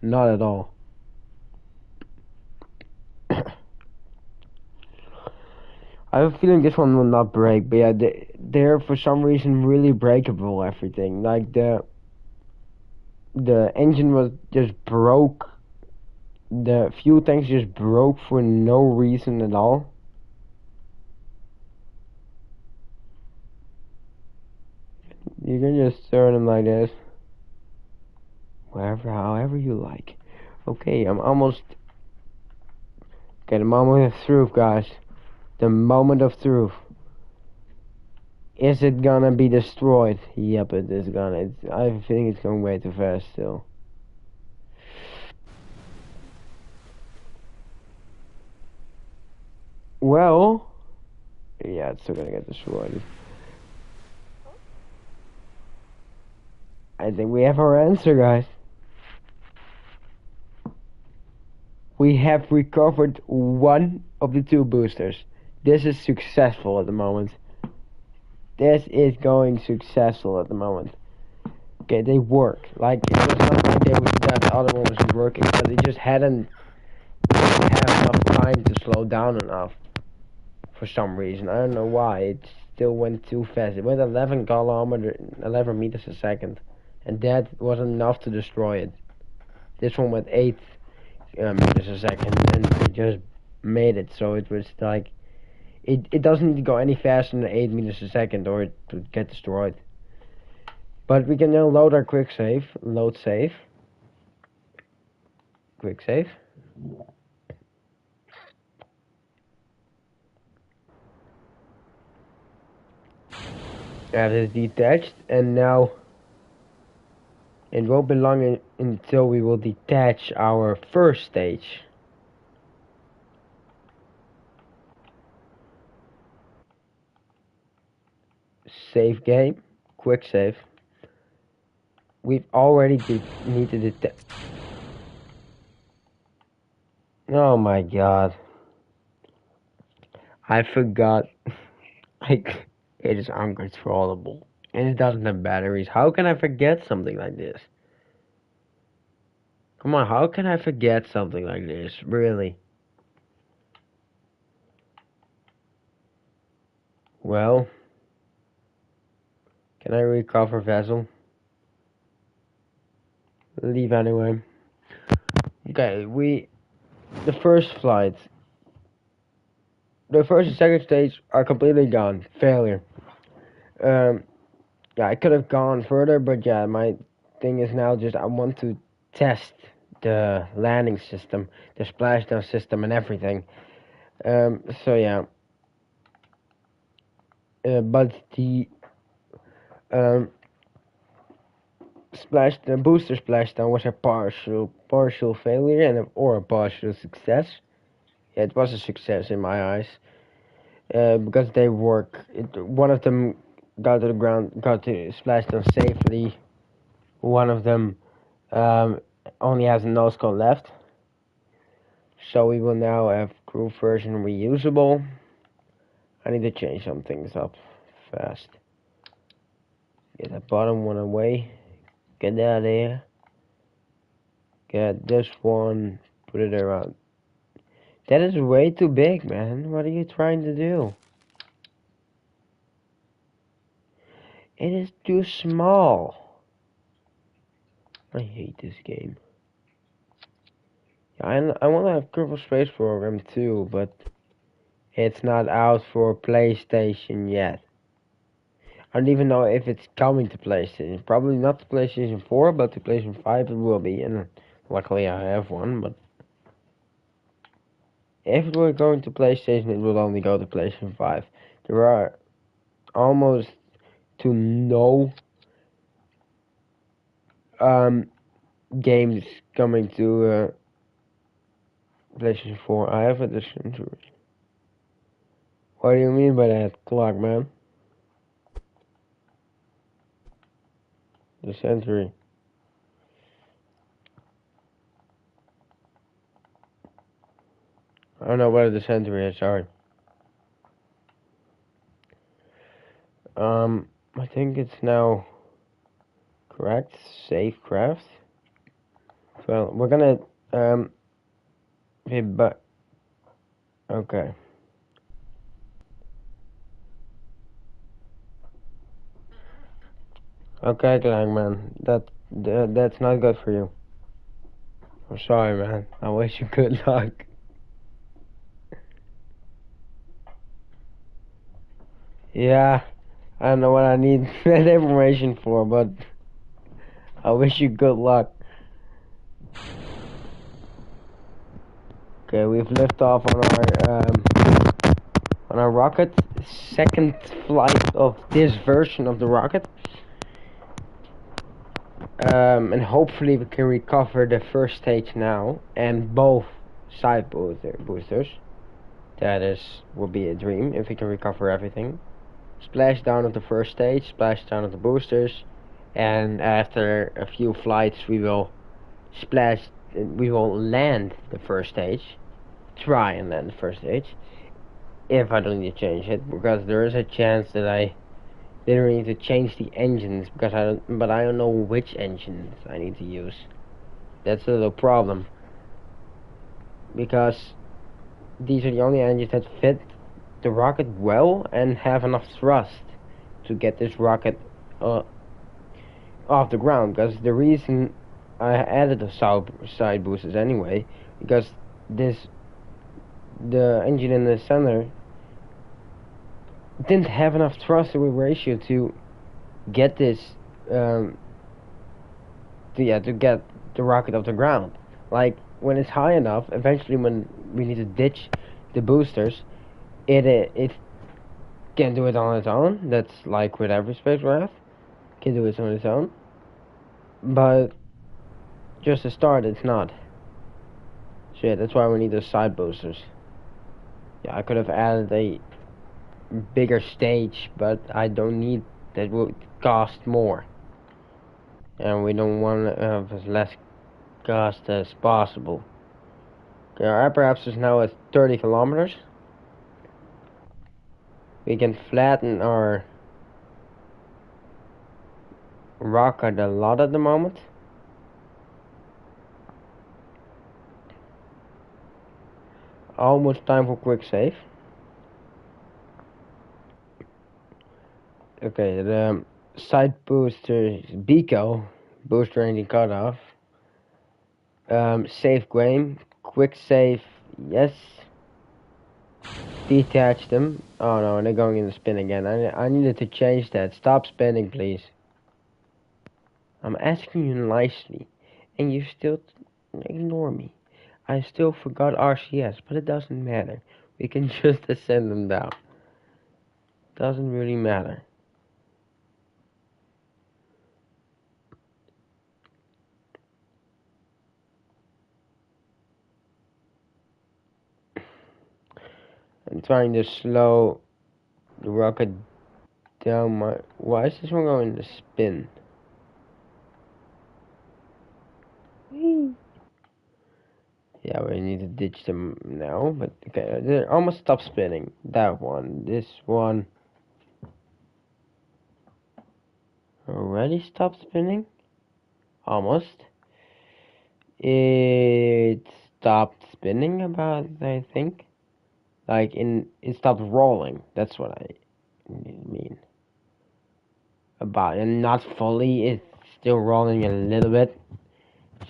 Not at all. I have a feeling this one will not break, but yeah, they're for some reason really breakable, everything. Like the engine was just broke. The fuel tanks just broke for no reason at all. You can just turn them like this. Wherever, however you like. Okay, I'm almost... Okay, the moment of truth, guys. The moment of truth. Is it gonna be destroyed? Yep, it is gonna. I think it's going way too fast still. Well... Yeah, it's still gonna get destroyed. I think we have our answer, guys. We have recovered one of the two boosters. This is successful at the moment. This is going successful at the moment. Okay, they work. Like, it was not like that the other one was working, but they just hadn't have enough time to slow down enough. For some reason. I don't know why. It still went too fast. It went 11 meters a second. And that wasn't enough to destroy it. This one went 8 meters a second, and it just made it. So it was like... It doesn't go any faster than 8 meters a second or it would get destroyed. But we can now load our quick save. Load save. Quick save. That is detached, and now it won't be long until we will detach our first stage. Save game. Quick save. We've already need to detect. Oh my god. I forgot. Like, it is uncontrollable. And it doesn't have batteries. How can I forget something like this? Come on, how can I forget something like this? Really? Well, can I recover vessel? Leave anyway. Okay, the first flight. The first and second stage are completely gone. Failure. Yeah, I could have gone further, but yeah, my thing is now just I want to test the landing system, the splashdown system, and everything. So yeah. But the the booster splashdown was a partial failure or a partial success. Yeah, it was a success in my eyes. Because they work. One of them got to the ground, got to splashdown safely. One of them only has a nose cone left. So we will now have group version reusable. I need to change some things up fast. Get that bottom one away. Get that there. Get this one. Put it around. That is way too big, man. What are you trying to do? It is too small. I hate this game. Yeah, I want to have Kerbal Space Program too, but it's not out for PlayStation yet. I don't even know if it's coming to PlayStation. Probably not to PlayStation 4, but to PlayStation 5 it will be. And luckily I have one, but if it were going to PlayStation, it would only go to PlayStation 5. There are almost to no games coming to PlayStation 4. I have a dysentery. What do you mean by that, Clark, man? Dysentery. I don't know what a dysentery is, sorry. I think it's now correct. Save craft. Well, we're gonna, but, okay. Okay, Clang, man. That's not good for you. I'm sorry, man. I wish you good luck. Yeah, I don't know what I need that information for, but I wish you good luck. Okay, we've lifted off on our rocket. Second flight of this version of the rocket. And hopefully we can recover the first stage now and both side boosters. That will be a dream if we can recover everything. Splash down at the first stage, splash down at the boosters, and after a few flights we will land the first stage. Try and land the first stage. If I don't need to change it, because there is a chance that I didn't need to change the engines but I don't know which engines I need to use. That's a little problem. Because these are the only engines that fit the rocket well and have enough thrust to get this rocket off the ground. Because the reason I added the side boosters anyway, because the engine in the center didn't have enough thrust to weight ratio to get this to get the rocket off the ground. Like when it's high enough, eventually when we need to ditch the boosters, it can do it on its own. That's like with every spacecraft, can do it on its own. But just to start, it's not. So yeah, that's why we need those side boosters. Yeah, I could have added a bigger stage, but I don't need that. Would cost more, and we don't want to have as less cost as possible. Okay, our aperapse is now at 30 kilometers. We can flatten our rocket a lot at the moment. Almost time for quick save. Okay, the side booster Beco, booster engine cutoff. Save game, quick save, yes. Detach them. Oh no, they're going in the spin again. I needed to change that. Stop spinning, please. I'm asking you nicely, and you still ignore me. I still forgot RCS, but it doesn't matter. We can just ascend them down. Doesn't really matter. I'm trying to slow the rocket down. Why is this one going to spin? Yeah, we need to ditch them now, but okay, they almost stopped spinning. That one, this one already stopped spinning? Almost. It stopped spinning about, I think. Like, it stopped rolling. That's what I mean. About, and not fully, it's still rolling a little bit.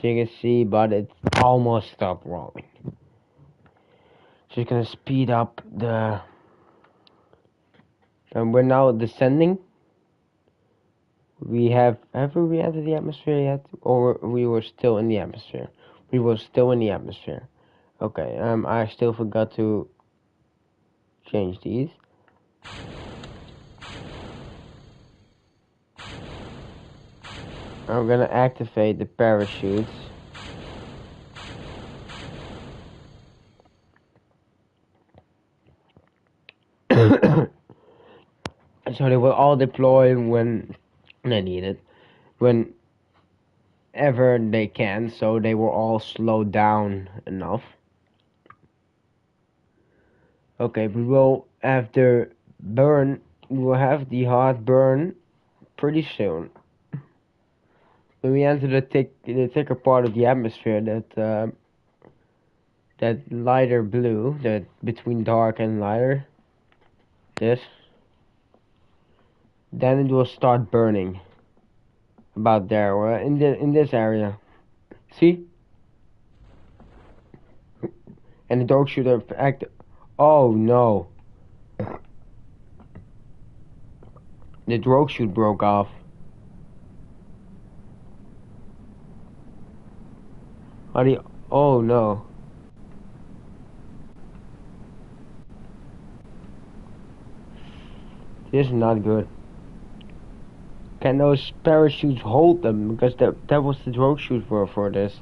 So you can see, but it's almost stopped rolling. So it's gonna speed up the... And we're now descending. Have we entered the atmosphere yet? Or we were still in the atmosphere? We were still in the atmosphere. Okay, I still forgot to change these. I'm gonna activate the parachutes. So they will all deploy when they need it. Whenever they can, so they will all slow down enough. Okay, we will after burn, we will have the hard burn pretty soon. When we enter the thicker part of the atmosphere, that lighter blue, that between dark and lighter, this, then it will start burning. About there, or in this area. See? And the dog shooter act. Oh no! The drogue chute broke off. Oh no! This is not good. Can those parachutes hold them? Because that was the drogue chute for this.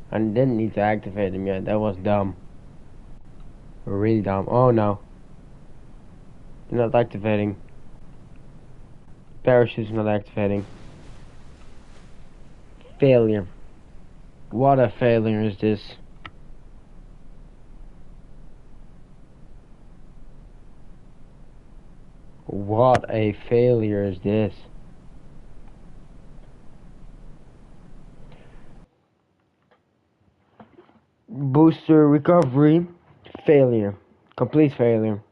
I didn't need to activate them yet. That was dumb. Really dumb. Oh no! They're not activating. Parachute's not activating. Failure. What a failure is this? What a failure is this? Booster recovery, failure. Complete failure.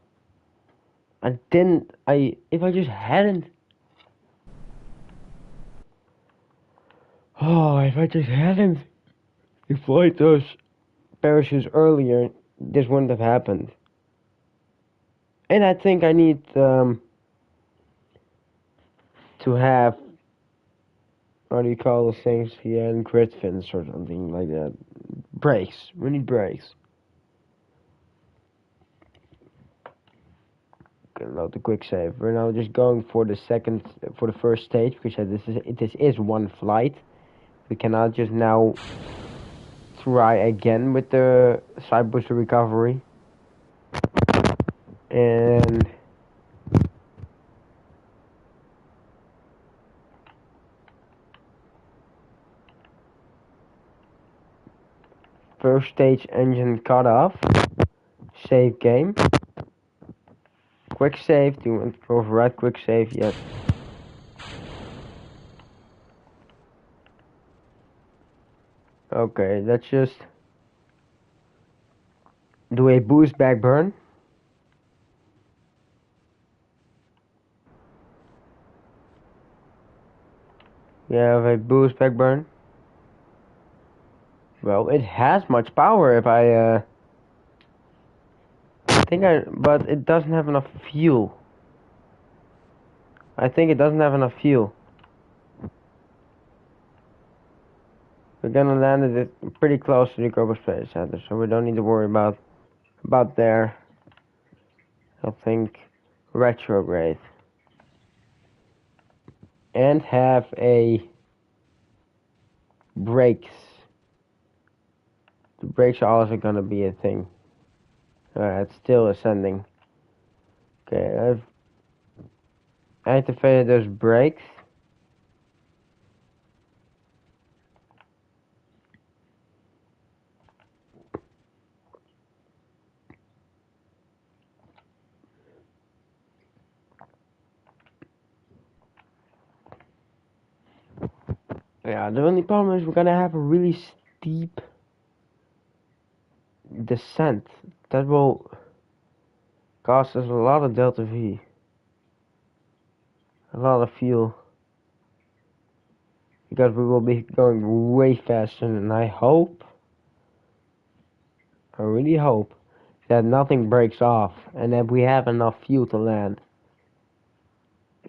If I just hadn't... Oh, if I just hadn't deployed those parachutes earlier, this wouldn't have happened. And I think I need to have, what do you call those things here, and grid fins or something like that. Brakes. We need brakes. Okay, load the quick save. We're now just going for the first stage, because this is one flight. We cannot just now try again with the side booster recovery. And first stage engine cut off. Save game. Quick save. Do you want to override quick save? Yes. Okay, let's just do a boost back burn. We have a boost back burn. Well, it has much power if but it doesn't have enough fuel. I think it doesn't have enough fuel. We're gonna land it pretty close to the Global Space Center, so we don't need to worry about there. I think retrograde. And have a brakes. The brakes are also gonna be a thing. It's still ascending. Okay, I've activated those brakes. Yeah, the only problem is we're gonna have a really steep descent. That will cost us a lot of delta V. A lot of fuel. Because we will be going way faster, and I really hope, that nothing breaks off and that we have enough fuel to land.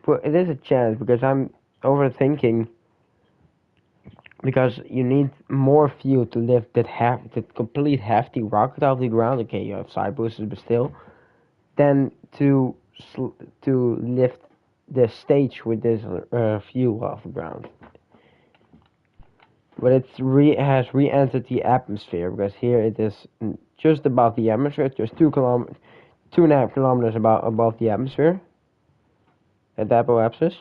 But it is a chance because I'm overthinking, because you need more fuel to lift that complete hefty rocket off the ground. Okay, you have side boosters, but still, than to lift the stage with this fuel off the ground. But it has re-entered the atmosphere, because here it is just above the atmosphere, just 2.5 kilometers above the atmosphere at apoapsis.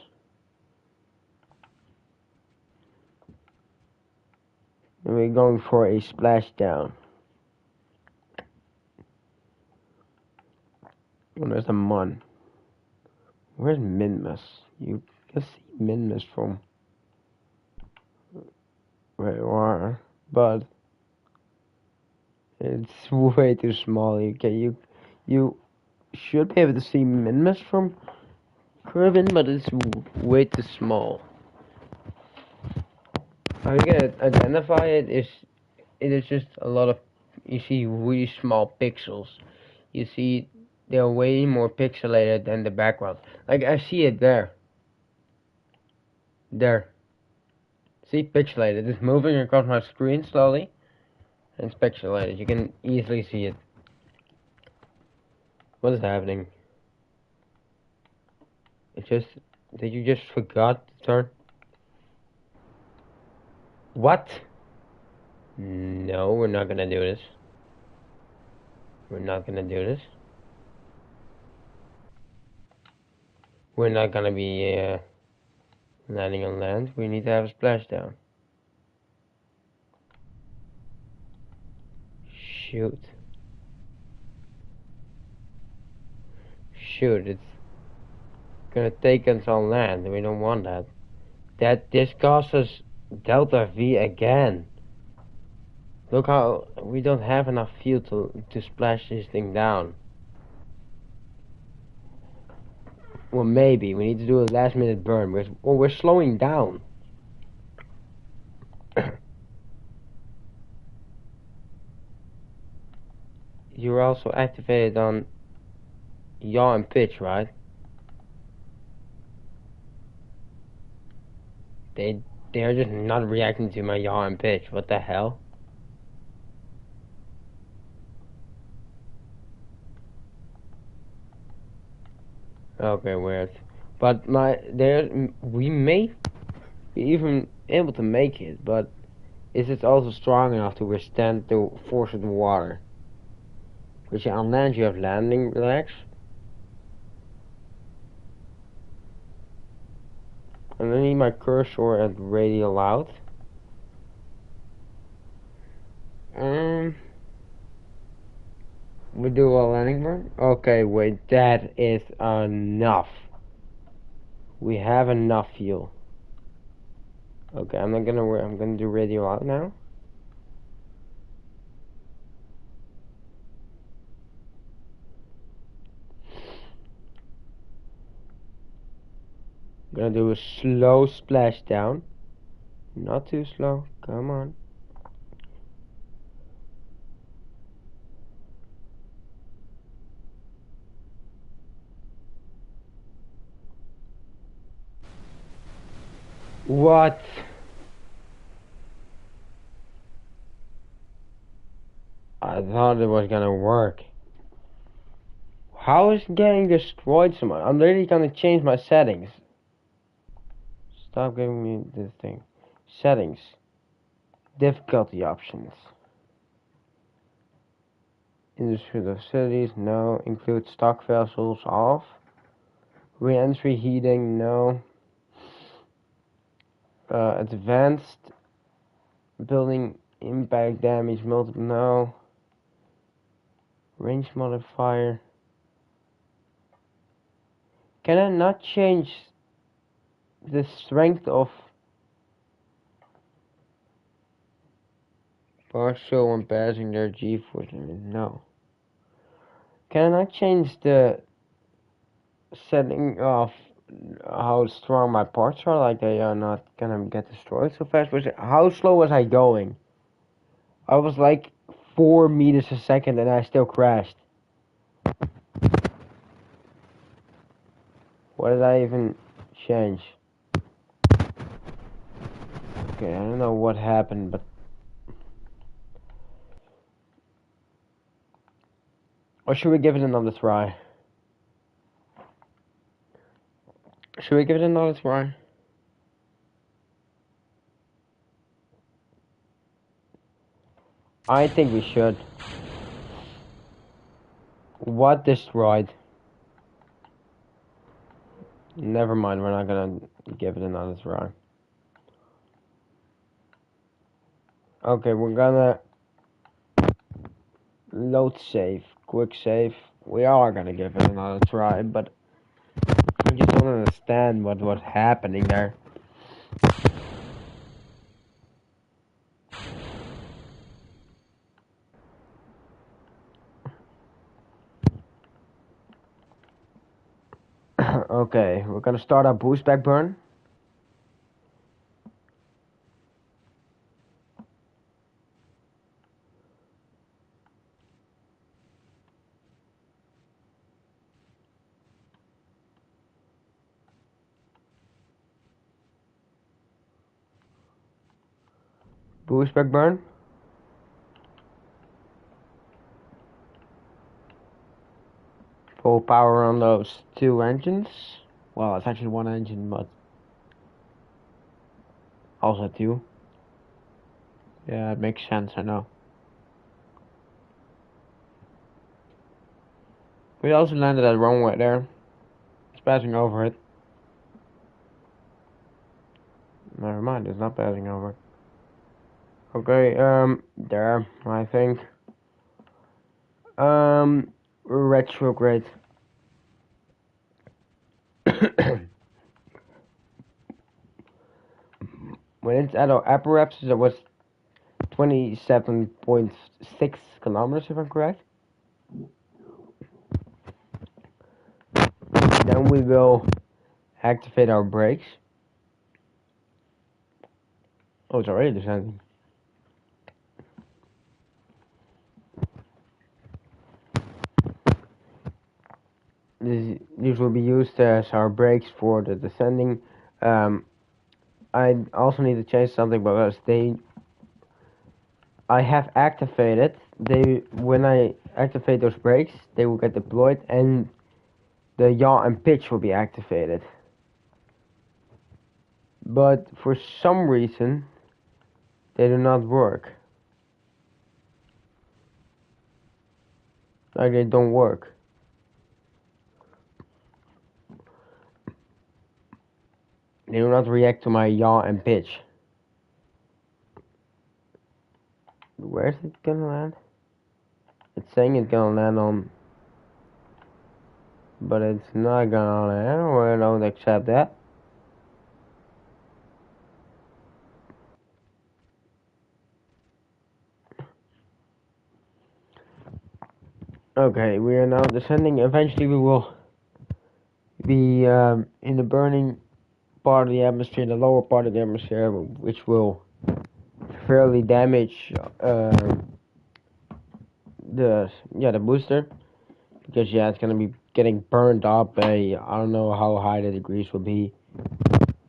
And we're going for a splashdown. Oh, there's a Mun. Where's Minmus? You can see Minmus from where you are, but it's way too small. You should be able to see Minmus from Kerbin, but it's way too small. How you can identify it is just a lot of, you see really small pixels. You see they're way more pixelated than the background. Like I see it there. There. See, pixelated. It's moving across my screen slowly, and it's pixelated. You can easily see it. What is happening? Did you just forgot to turn? What? No, we're not gonna do this. We're not gonna do this. We're not gonna be landing on land. We need to have a splashdown. Shoot. Shoot, it's gonna take us on land. We don't want that. This costs us delta V again. Look how we don't have enough fuel to splash this thing down. Well, maybe we need to do a last minute burn. We're slowing down. You're also activated on yaw and pitch, right? They're just not reacting to my yaw and pitch. What the hell? Okay, weird. But we may be even able to make it, but is it also strong enough to withstand the force of the water? Because on land you have landing relax, and I need my cursor at radial out. We do a landing burn? Okay, wait, that is enough. We have enough fuel. Okay, I'm gonna do radio out now. I'm gonna do a slow splashdown. Not too slow, come on. What? I thought it was gonna work. How is it getting destroyed so much? I'm literally gonna change my settings. Stop giving me this thing. Settings. Difficulty options. Industrial facilities, no. Include stock vessels, off. Re-entry heating, no. Advanced building impact damage, multiple, no. Range modifier. Can I not change the strength of partial when passing their G-force? No. Can I not change the setting of how strong my parts are? Like they are not gonna get destroyed so fast. How slow was I going? I was like 4 meters a second and I still crashed. What did I even change? Okay, I don't know what happened, but... Or should we give it another try? Should we give it another try? I think we should. What destroyed? Never mind, we're not gonna give it another try. Okay, we're gonna load save, quick save. We are gonna give it another try, but I just don't understand what was happening there. Okay, we're gonna start our boost back burn. Boost back burn. Full power on those 2 engines. Well, it's actually 1 engine, but also 2. Yeah, it makes sense, I know. We also landed at wrong way there. It's passing over it. Never mind, it's not passing over. Okay, there, I think. Retrograde. When it's at our apparatus, it was 27.6 kilometers, if I'm correct. Then we will activate our brakes. Oh, it's already descending. These will be used as our brakes for the descending. I also need to change something because I have activated. When I activate those brakes, they will get deployed and the yaw and pitch will be activated. But for some reason, they do not work. Like they don't work. They do not react to my yaw and pitch. Where's it gonna land? It's saying it's gonna land on, but it's not gonna land. We don't accept that. Okay, we are now descending. Eventually, we will be in the burning part of the atmosphere, the lower part of the atmosphere, which will fairly damage the booster, because it's gonna be getting burned up. I don't know how high the degrees will be.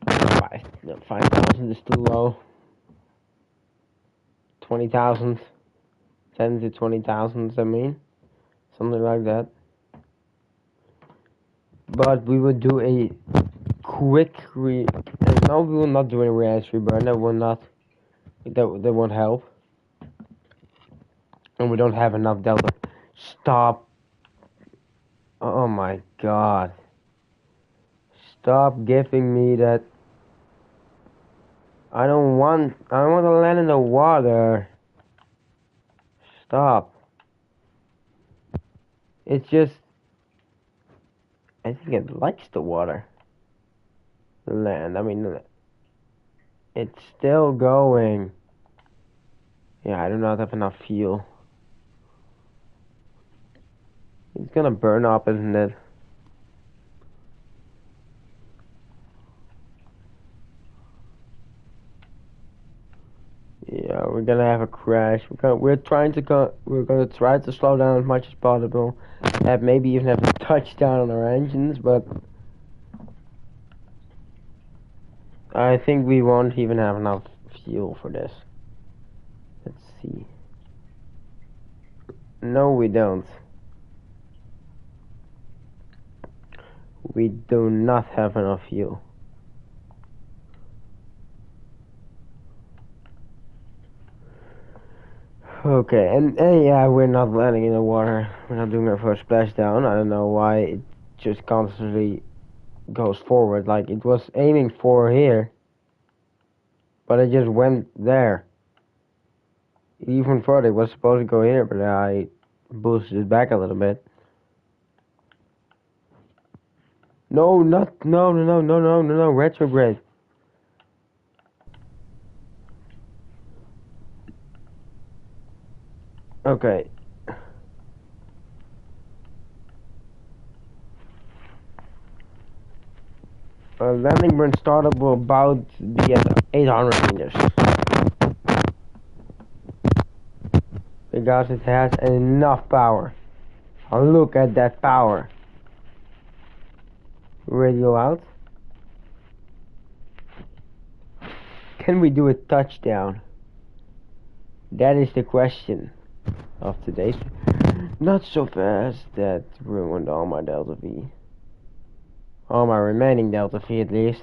5,000 is too low. 20,000, 10 to 20,000. I mean, something like that. But we will do a quick no, we will not do a re-entry burn. That will not. That won't help. And we don't have enough delta. Stop. Oh my god. Stop giving me that. I don't want to land in the water. Stop. It's just, I think it likes the water. The land, I mean, it's still going. Yeah, I do not have enough fuel. It's gonna burn up, isn't it? Yeah, we're gonna have a crash. We're gonna try to slow down as much as possible. And maybe even have a touchdown on our engines, but I think we won't even have enough fuel for this. Let's see. No, we don't. We do not have enough fuel. Okay, and yeah, we're not landing in the water. We're not doing our first splashdown. I don't know why it just constantly goes forward. Like, it was aiming for here, but it just went there. Even further, it was supposed to go here, but I boosted it back a little bit. No, no, retrograde. Okay. Landing burn startup will about be at 800 meters. Because it has enough power. Oh, look at that power. Radio out. Can we do a touchdown? That is the question of today's. Not so fast. That ruined all my Delta V. All my remaining Delta V at least.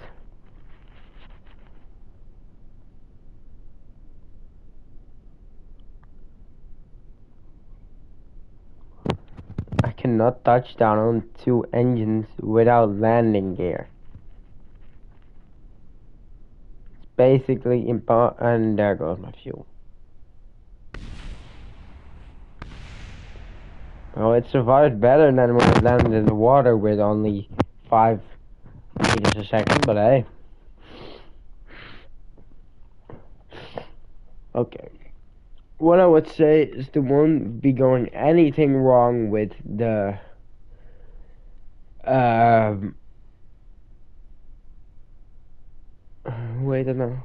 I cannot touch down on 2 engines without landing gear. It's basically impossible. And there goes my fuel. Well, it survived better than when it landed in the water with only 5 meters a second, but hey. Okay. What I would say is there won't be going anything wrong with the wait a minute.